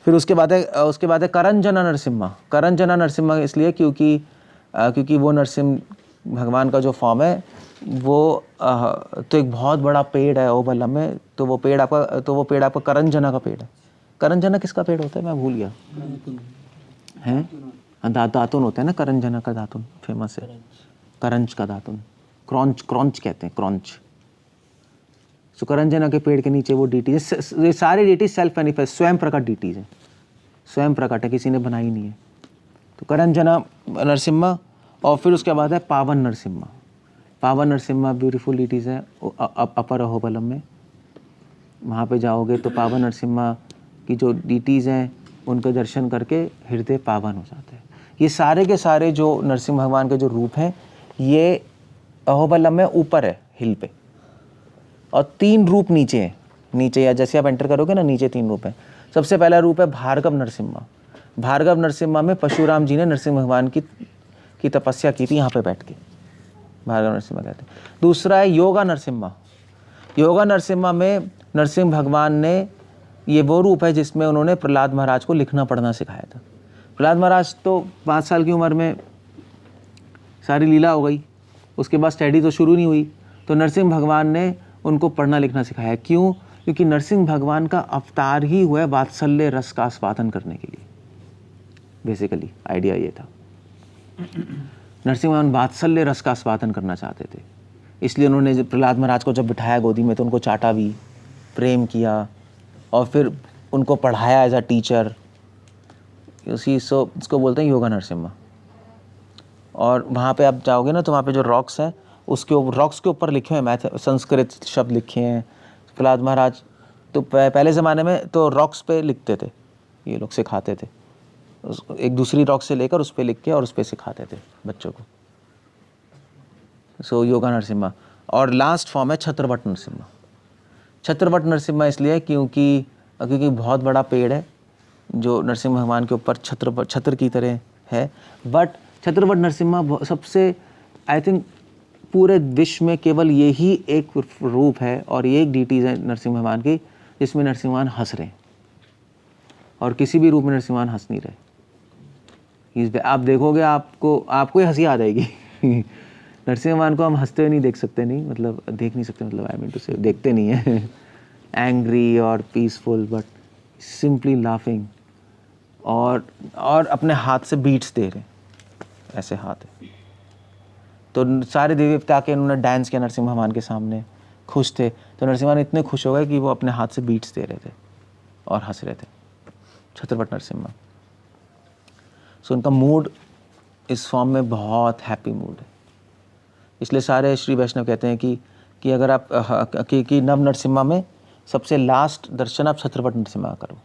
A: फिर उसके बाद है करंजना नरसिम्हा। करंजना नरसिम्हा इसलिए क्योंकि वो नरसिंह भगवान का जो फॉर्म है वो तो एक बहुत बड़ा पेड़ है ओबलम में, तो वो पेड़ आपका करंजना का पेड़ है। करंजना किसका पेड़ होता है मैं भूल गया, हैं दातुन होता है ना, करंजना का दातुन फेमस है, करंज का दातुन, क्रॉन्च कहते हैं, क्रॉन्च। सो करंजना के पेड़ के नीचे वो डीटीज, ये सारे डीटीज सेल्फ मैनिफेस्ट, स्वयं प्रकट डीटीज हैं, स्वयं प्रकट है, किसी ने बनाई नहीं है। तो करंजना नरसिम्हा। और फिर उसके बाद है पावन नरसिम्हा। पावन नरसिम्हा ब्यूटीफुल डीटीज है अपर अहोबलम में। वहाँ पे जाओगे तो पावन नरसिम्हा की जो डीटीज हैं उनके दर्शन करके हृदय पावन हो जाते हैं। ये सारे के सारे जो नरसिंह भगवान के जो रूप हैं ये अहोबलम में ऊपर है हिल पे, और 3 रूप नीचे हैं। नीचे या जैसे आप एंटर करोगे ना, नीचे 3 रूप हैं। सबसे पहला रूप है भार्गव नरसिम्हा। भार्गव नरसिम्हा में परशुराम जी ने नरसिंह भगवान की तपस्या की थी यहाँ पे बैठ के, भार्गव नरसिम्हा कहते हैं। दूसरा है योगा नरसिम्हा। योगा नरसिम्हा में नरसिंह भगवान ने, ये वो रूप है जिसमें उन्होंने प्रहलाद महाराज को लिखना पढ़ना सिखाया था। प्रहलाद महाराज तो 5 साल की उम्र में सारी लीला हो गई, उसके बाद स्टडी तो शुरू नहीं हुई, तो नरसिंह भगवान ने उनको पढ़ना लिखना सिखाया। क्यों? क्योंकि नरसिंह भगवान का अवतार ही हुआ है वात्सल्य रस का आस्वादन करने के लिए। बेसिकली आइडिया ये था, नरसिंह भगवान वात्सल्य रस का आस्वादन करना चाहते थे, इसलिए उन्होंने प्रहलाद महाराज को जब बिठाया गोदी में तो उनको चाटा भी, प्रेम किया, और फिर उनको पढ़ाया एज अ टीचर। इसको बोलते हैं योगा नरसिम्हा। और वहाँ पे आप जाओगे ना तो वहाँ पे जो रॉक्स हैं रॉक्स के ऊपर लिखे हुए संस्कृत शब्द लिखे हैं। प्रहलाद महाराज तो पहले ज़माने में तो रॉक्स पे लिखते थे, ये लोग सिखाते थे, एक दूसरी रॉक से लेकर उस पर लिख के और उस पर सिखाते थे बच्चों को। सो योगा नरसिम्हा। और लास्ट फॉर्म है छत्रवट नरसिम्हा। छत्रवट नरसिम्हा इसलिए क्योंकि बहुत बड़ा पेड़ है जो नरसिंह भगवान के ऊपर छत्र की तरह है। बट छत्रवट नरसिम्हा सबसे आई थिंक पूरे विश्व में केवल यही एक रूप है और ये एक डीटीज है नरसिंह भगवान की जिसमें नरसिंह भगवान हंस रहे हैं, और किसी भी रूप में नरसिंह भगवान हंस नहीं रहे। आप देखोगे आपको ही हंसी आ जाएगी। नरसिंह भगवान को हम हंसते हुए नहीं देख सकते, नहीं मतलब देख नहीं सकते, मतलब आई मीन टू से देखते नहीं है एंग्री और पीसफुल, बट सिंपली लाफिंग, और अपने हाथ से बीट्स दे रहे हैं, ऐसे हाथ है। तो सारे देवी देवता के उन्होंने डांस किया नरसिंह भगवान के सामने, खुश थे। तो नरसिंह भगवान इतने खुश हो गए कि वो अपने हाथ से बीट्स दे रहे थे और हंस रहे थे, छत्रपति नरसिम्हा। सो उनका मूड इस फॉर्म में बहुत हैप्पी मूड है। इसलिए सारे श्री वैष्णव कहते हैं कि अगर आप कि नव नरसिम्हा में सबसे लास्ट दर्शन आप छत्रपति नरसिम्हा करो,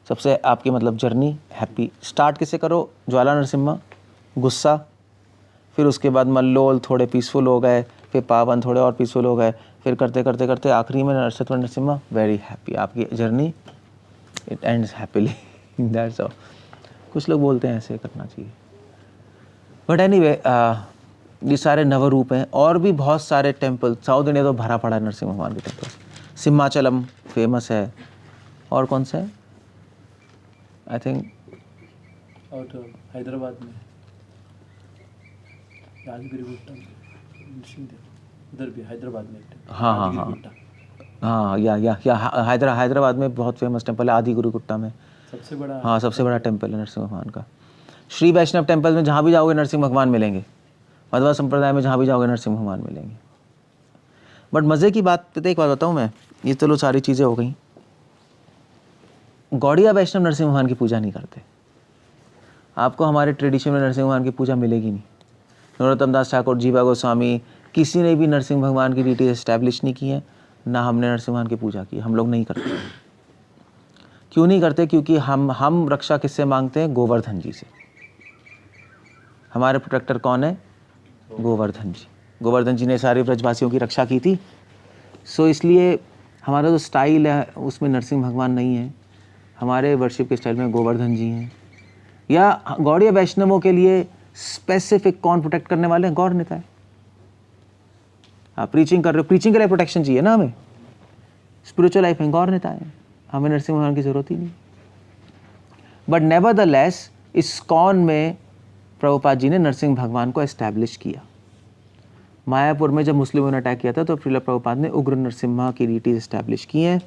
A: सबसे आपकी मतलब जर्नी हैप्पी। स्टार्ट किसे करो? ज्वाला नरसिम्हा, गुस्सा, फिर उसके बाद मल्लोल थोड़े पीसफुल हो गए, फिर पावन थोड़े और पीसफुल हो गए, फिर करते करते करते आखिरी में छत्रपति नरसिम्हा, वेरी हैप्पी। आपकी journey it ends happily, that's all. कुछ लोग बोलते हैं ऐसे करना चाहिए, बट एनीवे ये सारे नवरूप हैं। और भी बहुत सारे टेम्पल साउथ इंडिया तो भरा पड़ा है नरसिंह भगवान के टेम्पल। सिमाचलम फेमस है, और कौन सा है? आई थिंक
B: और हैदराबाद में यादगिरी गुट्टा, उधर भी हैदराबाद में एक
A: हाँ, या हैदराबाद में बहुत फेमस टेम्पल है आदि गुरु गुट्टा में,
B: सबसे बड़ा।
A: हाँ, सबसे बड़ा टेम्पल है नरसिंह भगवान का। श्री वैष्णव टेम्पल में जहाँ भी जाओगे नरसिंह भगवान मिलेंगे, मध्वा संप्रदाय में जहाँ भी जाओगे नरसिंह भगवान मिलेंगे। बट मज़े की बात पता, एक बात बताऊँ मैं, ये चलो सारी चीज़ें हो गई, गौड़िया वैष्णव नरसिंह भगवान की पूजा नहीं करते। आपको हमारे ट्रेडिशन में नरसिंह भगवान की पूजा मिलेगी नहीं। नरोत्तम दास ठाकुर, जीवा गोस्वामी, किसी ने भी नरसिंह भगवान की डिटेल एस्टैब्लिश नहीं की है, ना हमने नरसिंह भगवान की पूजा की। हम लोग नहीं करते। क्यों नहीं करते? क्योंकि हम रक्षा किससे मांगते हैं? गोवर्धन जी से। हमारे प्रोटेक्टर कौन है? गोवर्धन जी। गोवर्धन जी ने सारे ब्रजवासियों की रक्षा की थी। सो इसलिए हमारा जो स्टाइल है उसमें नरसिंह भगवान नहीं है, हमारे वर्शिप के स्टाइल में गोवर्धन जी हैं। या गौड़ीय वैष्णवों के लिए स्पेसिफिक कौन प्रोटेक्ट करने वाले हैं? गौर निताय। आप प्रीचिंग कर रहे हो, प्रीचिंग के लिए प्रोटेक्शन चाहिए ना हमें, स्पिरिचुअल लाइफ में गौर निताय है, हमें नरसिंह भगवान की जरूरत ही नहीं। बट नेवरदलेस इस्कॉन में प्रभुपाद जी ने नरसिंह भगवान को एस्टैब्लिश किया। मायापुर में जब मुस्लिमों ने अटैक किया था तो श्रील प्रभुपाद ने उग्र नरसिम्हा की रीटीज एस्टैब्लिश की हैं,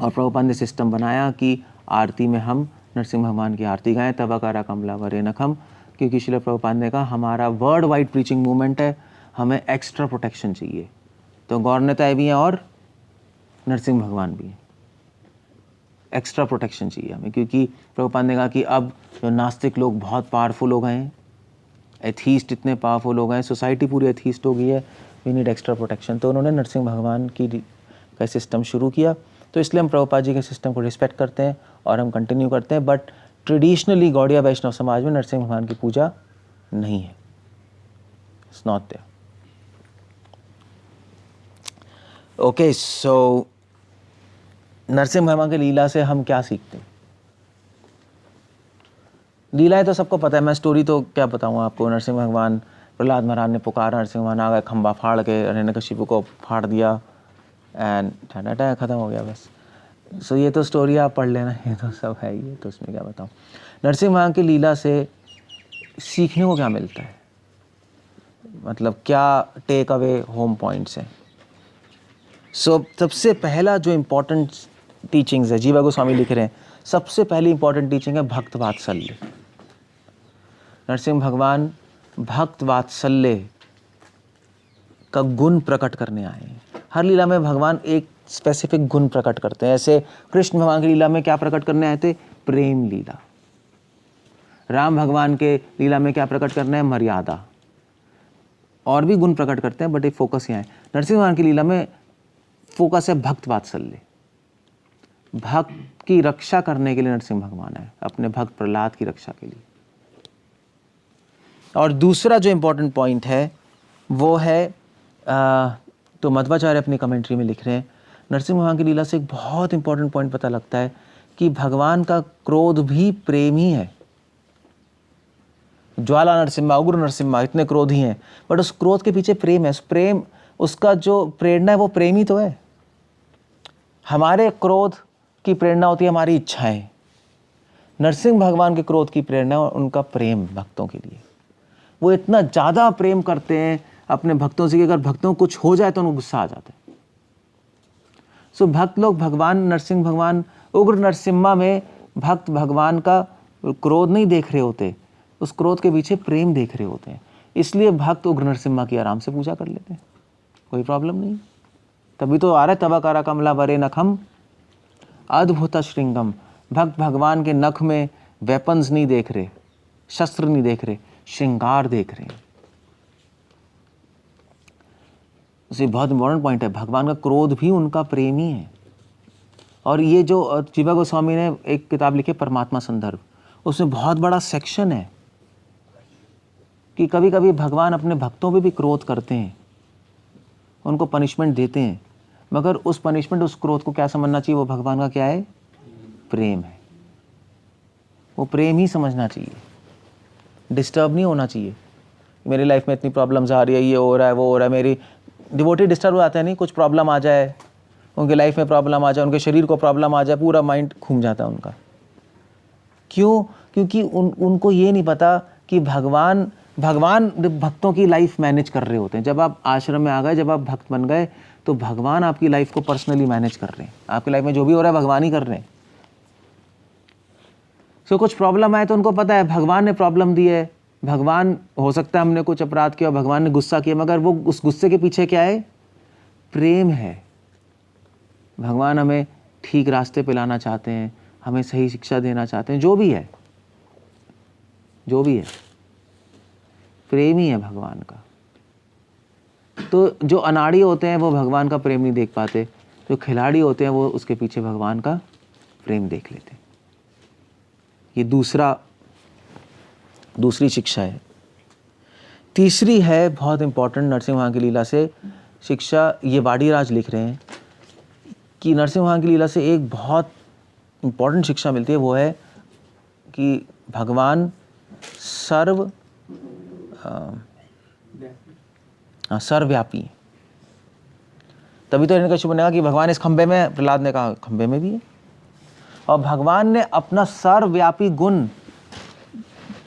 A: और प्रभुपाद ने सिस्टम बनाया कि आरती में हम नरसिंह भगवान की आरती गाएं, तवकारा कमला वरे नखम, क्योंकि श्रील प्रभुपाद ने कहा हमारा वर्ल्ड वाइड प्रीचिंग मूवमेंट है, हमें एक्स्ट्रा प्रोटेक्शन चाहिए। तो गौर निताय भी हैं और नरसिंह भगवान भी हैं, एक्स्ट्रा प्रोटेक्शन चाहिए हमें, क्योंकि प्रभुपाद ने कहा कि अब जो नास्तिक लोग बहुत पावरफुल हो गए हैं, एथीस्ट इतने पावरफुल हो गए हैं, सोसाइटी पूरी एथीस्ट हो गई है, वी नीड एक्स्ट्रा प्रोटेक्शन। तो उन्होंने नरसिंह भगवान का सिस्टम शुरू किया। तो इसलिए हम प्रभुपाद जी के सिस्टम को रिस्पेक्ट करते हैं और हम कंटिन्यू करते हैं। बट ट्रेडिशनली गौड़िया वैष्णव समाज में नरसिंह भगवान की पूजा नहीं है, इट्स नॉट देयर। ओके, सो नरसिंह भगवान की लीला से हम क्या सीखते हैं? लीलाएं तो सबको पता है, मैं स्टोरी तो क्या बताऊँ आपको। नरसिंह भगवान, प्रहलाद महाराज ने पुकारा, नरसिंह भगवान आ गए, खंबा फाड़ के हिरण्यकशिपु को फाड़ दिया एंड टाटा ख़त्म हो गया बस। सो ये तो स्टोरी आप पढ़ लेना, ये तो सब है, ये तो उसमें क्या बताऊँ। नरसिंह भगवान की लीला से सीखने को क्या मिलता है, मतलब क्या टेक अवे होम पॉइंट्स हैं? सो सबसे पहला जो इम्पोर्टेंट टीचिंग्स है, जीवा गोस्वामी लिख रहे हैं, सबसे पहली इंपॉर्टेंट टीचिंग है भक्त वात्सल्य। नरसिंह भगवान भक्त वात्सल्य का गुण प्रकट करने आए हैं। हर लीला में भगवान एक स्पेसिफिक गुण प्रकट करते हैं। ऐसे कृष्ण भगवान की लीला में क्या प्रकट करने आए थे? प्रेम लीला। राम भगवान के लीला में क्या प्रकट करना है? मर्यादा। और भी गुण प्रकट करते हैं, बट एक फोकस यहाँ है। नरसिंह भगवान की लीला में फोकस है भक्त वात्सल्य। भक्त की रक्षा करने के लिए नरसिंह भगवान है, अपने भक्त प्रहलाद की रक्षा के लिए। और दूसरा जो इंपॉर्टेंट पॉइंट है वो है, तो मध्वाचार्य अपनी कमेंट्री में लिख रहे हैं, नरसिंह भगवान की लीला से एक बहुत इंपॉर्टेंट पॉइंट पता लगता है कि भगवान का क्रोध भी प्रेम ही है। ज्वाला नरसिम्हा, उग्र नरसिम्हा, इतने क्रोधी हैं, बट उस क्रोध के पीछे प्रेम है। उस प्रेम, उसका जो प्रेरणा है वो प्रेम ही तो है। हमारे क्रोध की प्रेरणा होती है हमारी इच्छाएं, नरसिंह भगवान के क्रोध की प्रेरणा और उनका प्रेम भक्तों के लिए। वो इतना ज़्यादा प्रेम करते हैं अपने भक्तों से कि अगर भक्तों को कुछ हो जाए तो उनको गुस्सा आ जाता है। सो भक्त लोग भगवान नरसिंह भगवान उग्र नरसिम्हा में भक्त भगवान का क्रोध नहीं देख रहे होते, उस क्रोध के पीछे प्रेम देख रहे होते हैं। इसलिए भक्त उग्र नरसिम्हा की आराम से पूजा कर लेते हैं, कोई प्रॉब्लम नहीं। तभी तो आ रहा है तब करा कमला वरे नखम अद्भुत श्रृंगम। भक्त भगवान के नख में वेपन्स नहीं देख रहे, शस्त्र नहीं देख रहे, श्रृंगार देख रहे हैं। ये बहुत इंपॉर्टेंट पॉइंट है। भगवान का क्रोध भी उनका प्रेम ही है। और ये जो जीवा गोस्वामी ने एक किताब लिखी परमात्मा संदर्भ, उसमें बहुत बड़ा सेक्शन है कि कभी कभी भगवान अपने भक्तों पे भी क्रोध करते हैं, उनको पनिशमेंट देते हैं, मगर उस पनिशमेंट, उस क्रोध को क्या समझना चाहिए? वो भगवान का क्या है? प्रेम है। वो प्रेम ही समझना चाहिए, डिस्टर्ब नहीं होना चाहिए। मेरी लाइफ में इतनी प्रॉब्लम्स आ रही है, ये हो रहा है, वो हो रहा है, मेरी डिवोटी डिस्टर्ब हो जाते हैं। नहीं, कुछ प्रॉब्लम आ जाए, उनके लाइफ में प्रॉब्लम आ जाए, उनके शरीर को प्रॉब्लम आ जाए, पूरा माइंड घूम जाता है उनका। क्यों? क्योंकि उनको ये नहीं पता कि भगवान भक्तों की लाइफ मैनेज कर रहे होते हैं। जब आप आश्रम में आ गए, जब आप भक्त बन गए, तो भगवान आपकी लाइफ को पर्सनली मैनेज कर रहे हैं। आपकी लाइफ में जो भी हो रहा है भगवान ही कर रहे हैं। सो कुछ प्रॉब्लम आए तो उनको पता है भगवान ने प्रॉब्लम दी है, भगवान, हो सकता है हमने कुछ अपराध किया, भगवान ने गुस्सा किया, मगर वो उस गुस्से के पीछे क्या है? प्रेम है। भगवान हमें ठीक रास्ते पे लाना चाहते हैं, हमें सही शिक्षा देना चाहते हैं, जो भी है, जो भी है, प्रेम ही है भगवान का। तो जो अनाड़ी होते हैं वो भगवान का प्रेम नहीं देख पाते, जो खिलाड़ी होते हैं वो उसके पीछे भगवान का प्रेम देख लेते हैं। ये दूसरी शिक्षा है। तीसरी है बहुत इंपॉर्टेंट नरसिंह भगवान की लीला से शिक्षा। ये वाडीराज लिख रहे हैं कि नरसिंह भगवान की लीला से एक बहुत इंपॉर्टेंट शिक्षा मिलती है, वो है कि भगवान सर्वव्यापी है। तभी तो हिरण्यकशिपु ने कहा कि भगवान इस खंबे में, प्रहलाद ने कहा खंबे में भी है। और भगवान ने अपना सर्वव्यापी गुण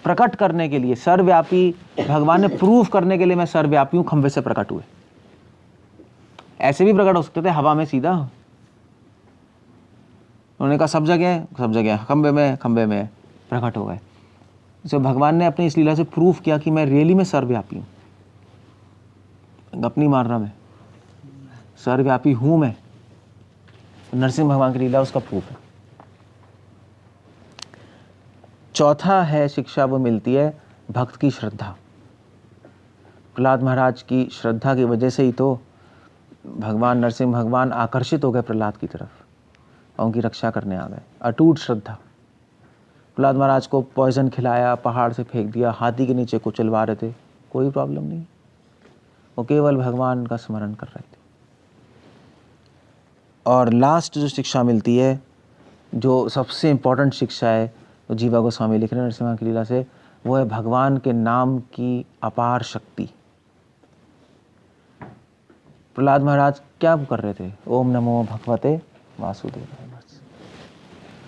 A: प्रकट करने के लिए, सर्वव्यापी भगवान ने प्रूव करने के लिए, मैं सर्वव्यापी हूं, खंबे से प्रकट हुए। ऐसे भी प्रकट हो सकते थे हवा में सीधा। उन्होंने कहा सब जगह, सब जगह, खंबे में प्रकट हो गए। तो भगवान ने अपनी इस लीला से प्रूफ किया कि मैं रियली में सर्वव्यापी हूँ। अपनी मार रहा, मैं सर्वव्यापी हूँ मैं। नरसिंह भगवान की लीला उसका प्रूफ है। चौथा है शिक्षा, वो मिलती है भक्त की श्रद्धा। प्रहलाद महाराज की श्रद्धा की वजह से ही तो भगवान नरसिंह भगवान आकर्षित हो गए प्रहलाद की तरफ और उनकी रक्षा करने आ गए। अटूट श्रद्धा। प्रहलाद महाराज को पॉइजन खिलाया, पहाड़ से फेंक दिया, हाथी के नीचे को चलवा रहे थे, कोई प्रॉब्लम नहीं। वो केवल भगवान का स्मरण कर रहे थे। और लास्ट जो शिक्षा मिलती है, जो सबसे इम्पोर्टेंट शिक्षा है, तो जीवा गोस्वामी लिख रहे हैं नरसिंह की लीला से, वो है भगवान के नाम की अपार शक्ति। प्रहलाद महाराज क्या कर रहे थे? ओम नमो भगवते वासुदेवाय।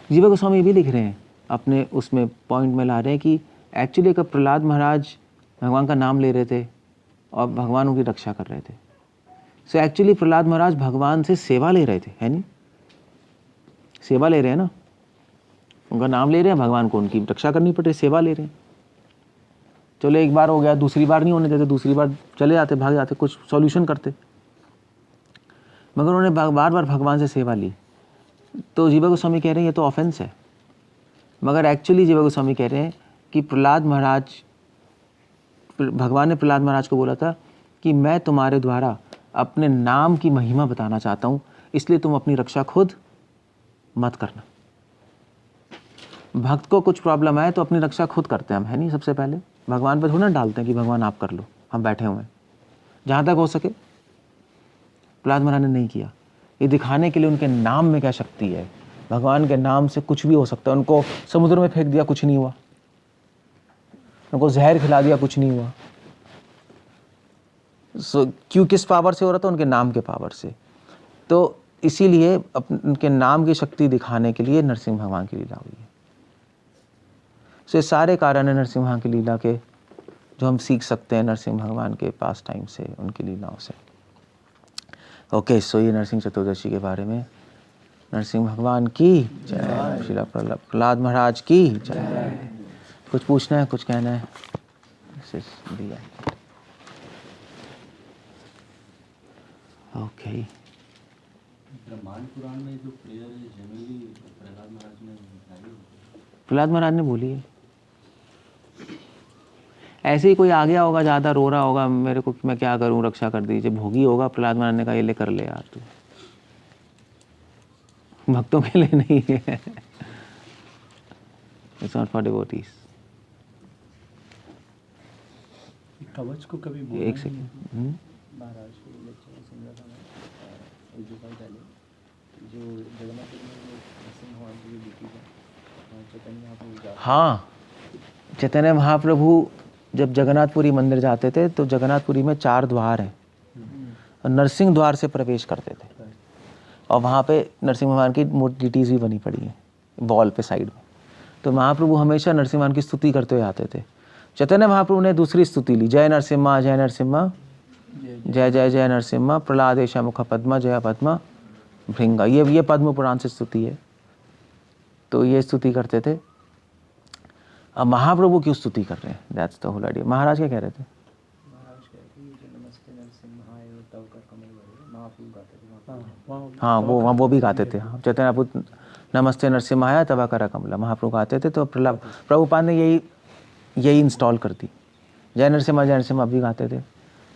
A: जीवा गोस्वामी भी लिख रहे हैं अपने उसमें पॉइंट में ला रहे हैं कि एक्चुअली अगर प्रहलाद महाराज भगवान का नाम ले रहे थे और भगवान उनकी रक्षा कर रहे थे, सो एक्चुअली प्रहलाद महाराज भगवान से सेवा ले रहे थे, है नहीं? सेवा ले रहे हैं ना, उनका नाम ले रहे हैं, भगवान को उनकी रक्षा करनी पड़ रही, सेवा ले रहे हैं। चलो एक बार हो गया, दूसरी बार नहीं होने देते, दूसरी बार चले जाते, भाग जाते, कुछ सॉल्यूशन करते, मगर उन्होंने बार बार भगवान से सेवा ली। तो जीवा गोस्वामी कह रहे हैं ये तो ऑफेंस है, मगर एक्चुअली जीवा गोस्वामी कह रहे हैं कि प्रहलाद महाराज, भगवान ने प्रहलाद महाराज को बोला था कि मैं तुम्हारे द्वारा अपने नाम की महिमा बताना चाहता हूँ, इसलिए तुम अपनी रक्षा खुद मत करना। भक्त को कुछ प्रॉब्लम आए तो अपनी रक्षा खुद करते हैं हम, है नहीं? सबसे पहले भगवान पर थोड़ा ना डालते हैं कि भगवान आप कर लो, हम बैठे हुए हैं। जहाँ तक हो सके प्रहलाद महाराज ने नहीं किया। ये दिखाने के लिए उनके नाम में क्या शक्ति है। भगवान के नाम से कुछ भी हो सकता है। उनको समुद्र में फेंक दिया, कुछ नहीं हुआ। उनको जहर खिला दिया, कुछ नहीं हुआ। क्यों, किस पावर से हो रहा था? उनके नाम के पावर से। तो इसीलिए उनके नाम की शक्ति दिखाने के लिए नरसिंह भगवान की लीला हुई है। ये सारे कारण है नरसिंह भगवान की लीला के, जो हम सीख सकते हैं नरसिंह भगवान के पास टाइम से, उनकी लीलाओं से। ओके, सो ये नरसिंह चतुर्दशी के बारे में। नरसिंह भगवान की जय, श्रील प्रहलाद महाराज की जय। कुछ पूछना है, कुछ कहना है? ओके।
B: ब्रह्मांड पुराण में जो प्रेयर है जनरली प्रहलाद महाराज ने बताई है।
A: प्रहलाद महाराज ने बोली है। ऐसे ही कोई आ गया होगा, ज़्यादा रो रहा होगा, मेरे को मैं क्या करूं, रक्षा कर दीजिए, भोगी होगा। प्रहलाद महाराज ने कहा ये ले कर ले यार तू, भक्तों के लिए नहीं है। It's not for devotees.
B: कवच को कभी
A: एक सेकंड।
B: महाराज को लेक्चर सुन रहा था मैं, एक दो साल पहले, जो जगन्नाथ में नरसिंह भगवान की ड्यूटी है, चैतन्य महाप्रभु।
A: हाँ, चैतन्य महाप्रभु जब जगन्नाथपुरी मंदिर जाते थे तो जगन्नाथपुरी में 4 द्वार हैं, और नरसिंह द्वार से प्रवेश करते थे, और वहाँ पे नरसिंह भगवान की मूर्तिटीज भी बनी पड़ी है वॉल पे साइड में। तो महाप्रभु हमेशा नरसिंह भगवान की स्तुति करते हुए आते थे। चैतन्य महाप्रभु ने दूसरी स्तुति ली, जय नरसिम्हा जय नरसिम्हा, जय जय जय नरसिम्हा, प्रहलादेश मुख पद्मा जय पद्मा भृंगा। ये पद्म पुराण से स्तुति है। तो ये स्तुति करते थे। अब महाप्रभु क्यों स्तुति कर रहे हैं? That's the whole idea. महाराज क्या कह रहे थे?
B: महाराज कहते हैं कि नमस्ते नरसिम्हाय तव कर कमल भरे, महाप्रभु गाते थे।
A: हाँ, वो भी गाते थे। हाँ, चैतन्य प्रभु नमस्ते नरसिम्हाय तव कर कमला, महाप्रभु गाते थे। तो प्रभुपाद ने यही इंस्टॉल कर दी। जय नरसिम्हा भी गाते थे,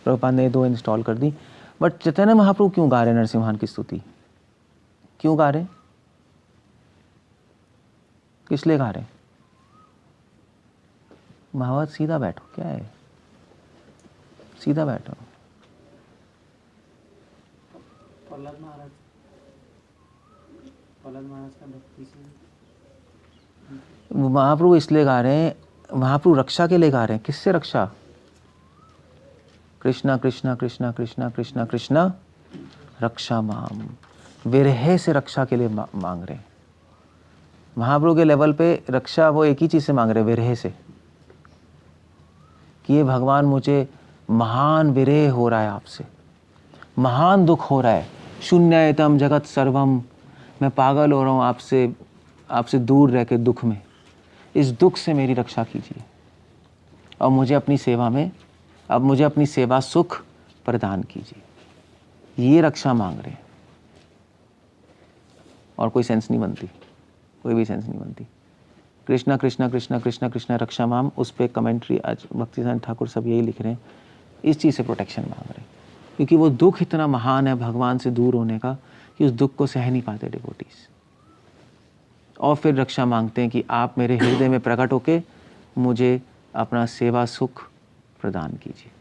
A: प्रभुपाद ने 2 इंस्टॉल कर दी। बट चैतन्य महाप्रभु क्यों गा रहे नरसिंह भगवान की स्तुति? क्यों गा रहे? किस लिए गा रहे? महावत सीधा बैठो, क्या है, सीधा बैठो।
B: प्रहलाद महाराज का भक्ति से
A: महाप्रभु इसलिए गा रहे हैं, महाप्रभु रक्षा के लिए गा रहे हैं। किससे रक्षा? कृष्णा कृष्णा कृष्णा कृष्णा कृष्णा कृष्णा रक्षा माम, विरह से रक्षा के लिए मांग रहे हैं। महाप्रभु के लेवल पे रक्षा वो एक ही चीज से मांग रहे हैं, विरह से, कि ये भगवान मुझे महान विरह हो रहा है आपसे, महान दुख हो रहा है, शून्यतम जगत सर्वम, मैं पागल हो रहा हूँ आपसे दूर रह के दुख में, इस दुख से मेरी रक्षा कीजिए, और मुझे अपनी सेवा सुख प्रदान कीजिए। ये रक्षा मांग रहे हैं, और कोई सेंस नहीं बनती, कोई भी सेंस नहीं बनती। कृष्णा कृष्णा कृष्णा कृष्णा कृष्णा रक्षा माम, उस पर कमेंट्री आज भक्तिसिद्धांत ठाकुर सब यही लिख रहे हैं। इस चीज़ से प्रोटेक्शन मांग रहे हैं, क्योंकि वो दुख इतना महान है भगवान से दूर होने का कि उस दुख को सह नहीं पाते डिवोटीज, और फिर रक्षा मांगते हैं कि आप मेरे हृदय में प्रकट होके मुझे अपना सेवा सुख प्रदान कीजिए।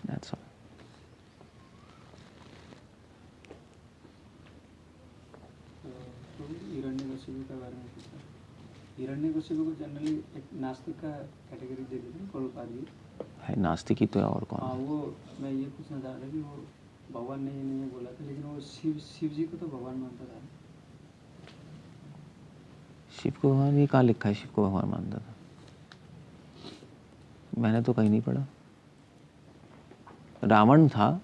A: That's all.
B: हिरण्यकशिपु के बारे में पूछा। हिरण्यकशिपु को जनरली एक नास्तिक का कैटेगरी दे देते हैं प्रभुपाद जी।
A: है नास्तिक ही तो है, और कौन?
B: हाँ, वो मैं ये पूछना चाह रहा था कि वो भगवान ने ये नहीं बोला था, लेकिन वो शिव जी को तो भगवान मानता था।
A: शिव को भगवान, ये कहाँ लिखा है शिव को भगवान मानता था? मैंने तो कहीं नहीं पढ़ा। रावण था,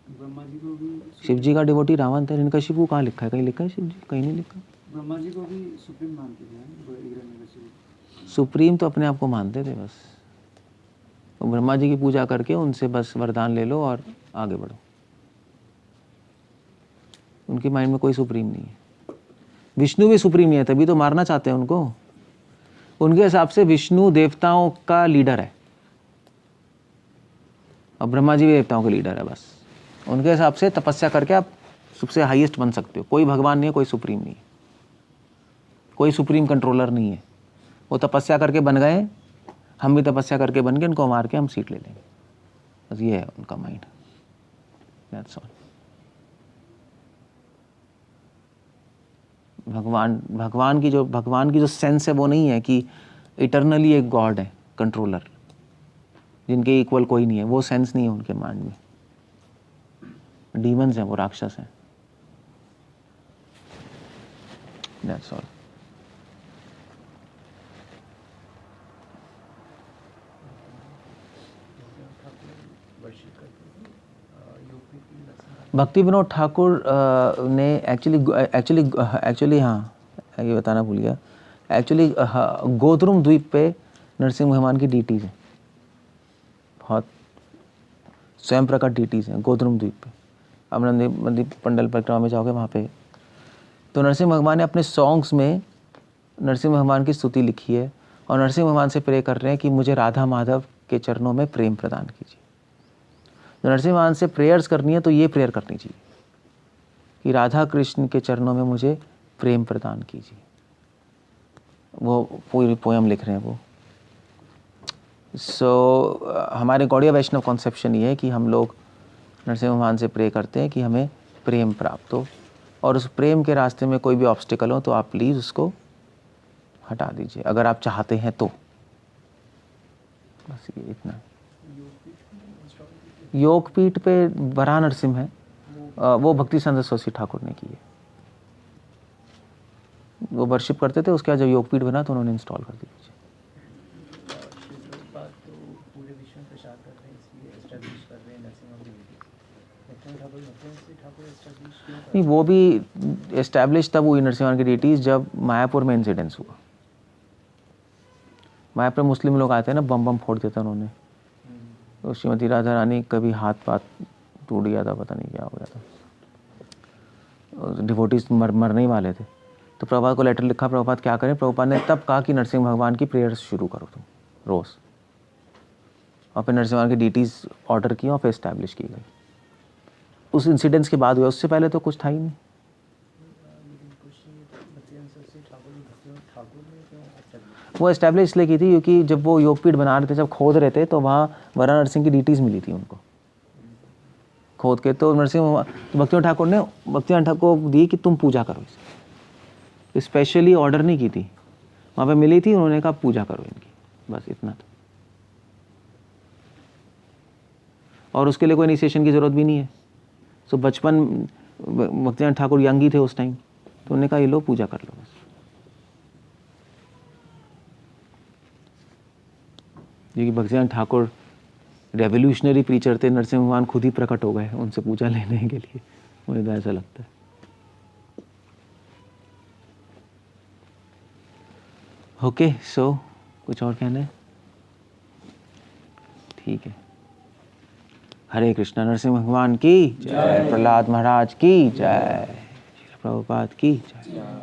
B: ब्रह्मा जी को भी,
A: शिव जी का डिवोटी रावण था। इनका शिव को कहाँ लिखा है? कहीं लिखा है शिव जी? कहीं नहीं लिखा।
B: ब्रह्मा जी को भी सुप्रीम मानते थे हिरण्यकशिपु।
A: सुप्रीम तो अपने आप को मानते थे बस। तो ब्रह्मा जी की पूजा करके उनसे बस वरदान ले लो और आगे बढ़ो। उनके माइंड में कोई सुप्रीम नहीं है। विष्णु भी सुप्रीम नहीं है, तभी तो मारना चाहते हैं उनको। उनके हिसाब से विष्णु देवताओं का लीडर है, और ब्रह्मा जी भी देवताओं के लीडर है। बस उनके हिसाब से तपस्या करके आप सबसे हाईएस्ट बन सकते हो। कोई भगवान नहीं है, कोई सुप्रीम नहीं है, कोई सुप्रीम कंट्रोलर नहीं है। वो तपस्या करके बन गए, हम भी तपस्या करके बन गए, इनको मार के हम सीट ले लेंगे। बस ये है उनका माइंड। That's all. भगवान की जो सेंस है वो नहीं है कि इटर्नली एक गॉड है। कंट्रोलर, जिनके इक्वल कोई नहीं है, वो सेंस नहीं है उनके माइंड में। डीमंस हैं, वो राक्षस हैं। That's all. भक्ति विनोद ठाकुर ने एक्चुअली हाँ, ये बताना भूल गया। एक्चुअली गोद्रुम द्वीप पे नरसिंह भगवान की डीटीज हैं, बहुत स्वयं प्रकट डीटीज हैं गोद्रुम द्वीप पे। अब नंदी पंडल परिक्रमा में जाओगे वहाँ पे, तो नरसिंह भगवान ने अपने सॉन्ग्स में नरसिंह भगवान की स्तुति लिखी है और नरसिंह भगवान से प्रे कर रहे हैं कि मुझे राधा माधव के चरणों में प्रेम प्रदान कीजिए। तो नरसिंह भगवान से प्रेयर्स करनी है तो ये प्रेयर करनी चाहिए कि राधा कृष्ण के चरणों में मुझे प्रेम प्रदान कीजिए। वो पूरी पोयम लिख रहे हैं वो। हमारे गौड़िया वैष्णव कॉन्सेप्शन ये है कि हम लोग नरसिंह भगवान से प्रे करते हैं कि हमें प्रेम प्राप्त हो, और उस प्रेम के रास्ते में कोई भी ऑब्स्टिकल हो तो आप प्लीज़ उसको हटा दीजिए, अगर आप चाहते हैं तो। बस ये इतना। योगपीठ पे वराह नरसिंह है, वो भक्ति संत सरस्वती ठाकुर ने की है। वो वर्शिप करते थे, उसके बाद जब योगपीठ बना तो उन्होंने इंस्टॉल कर दी। नहीं, वो भी एस्टैब्लिश तब हुई नरसिंह भगवान की डीटीज जब मायापुर में इंसिडेंस हुआ। मायापुर मुस्लिम लोग आते हैं ना, बम बम फोड़ देता उन्होंने। तो श्रीमती राधा रानी कभी हाथ पाथ टूट गया था, पता नहीं क्या हो गया था, डिवोटीज मरने ही वाले थे। तो प्रभुपाद को लेटर लिखा, प्रभुपाद क्या करें। प्रभुपाद ने तब कहा कि नरसिंह भगवान की प्रेयर्स शुरू करो तुम रोज़, और फिर नरसिंह भगवान की डीटीज ऑर्डर की और फिर इस्टेब्लिश की गई। उस इंसिडेंस के बाद हुआ, उससे पहले तो कुछ था ही नहीं। वो एस्टैब्लिश इसलिए की थी क्योंकि जब वो योगपीठ बना रहे थे, जब खोद रहे थे, तो वहाँ वरा नरसिंह की डीटीज मिली थी उनको खोद के। तो नरसिंह भक्तिनाथ ठाकुर ने भक्तिनाथ ठाकुर को दी कि तुम पूजा करो इसकी। स्पेशली ऑर्डर नहीं की थी, वहाँ पे मिली थी, उन्होंने कहा पूजा करो इनकी, बस इतना था। और उसके लिए कोई इनिशिएशन की ज़रूरत भी नहीं है। सो बचपन, भक्तिनाथ ठाकुर यंग ही थे उस टाइम, तो उन्होंने कहा ये लो पूजा कर लो बस। क्योंकि भक्तिनाथ ठाकुर रेवोल्यूशनरी प्रीचर थे, नरसिंह भगवान खुद ही प्रकट हो गए उनसे पूजा लेने के लिए, मुझे तो ऐसा लगता है। ओके, सो कुछ और कहना है? ठीक है। हरे कृष्णा। नरसिंह भगवान की जय, प्रहलाद महाराज की जय, प्रभुपाद की जय।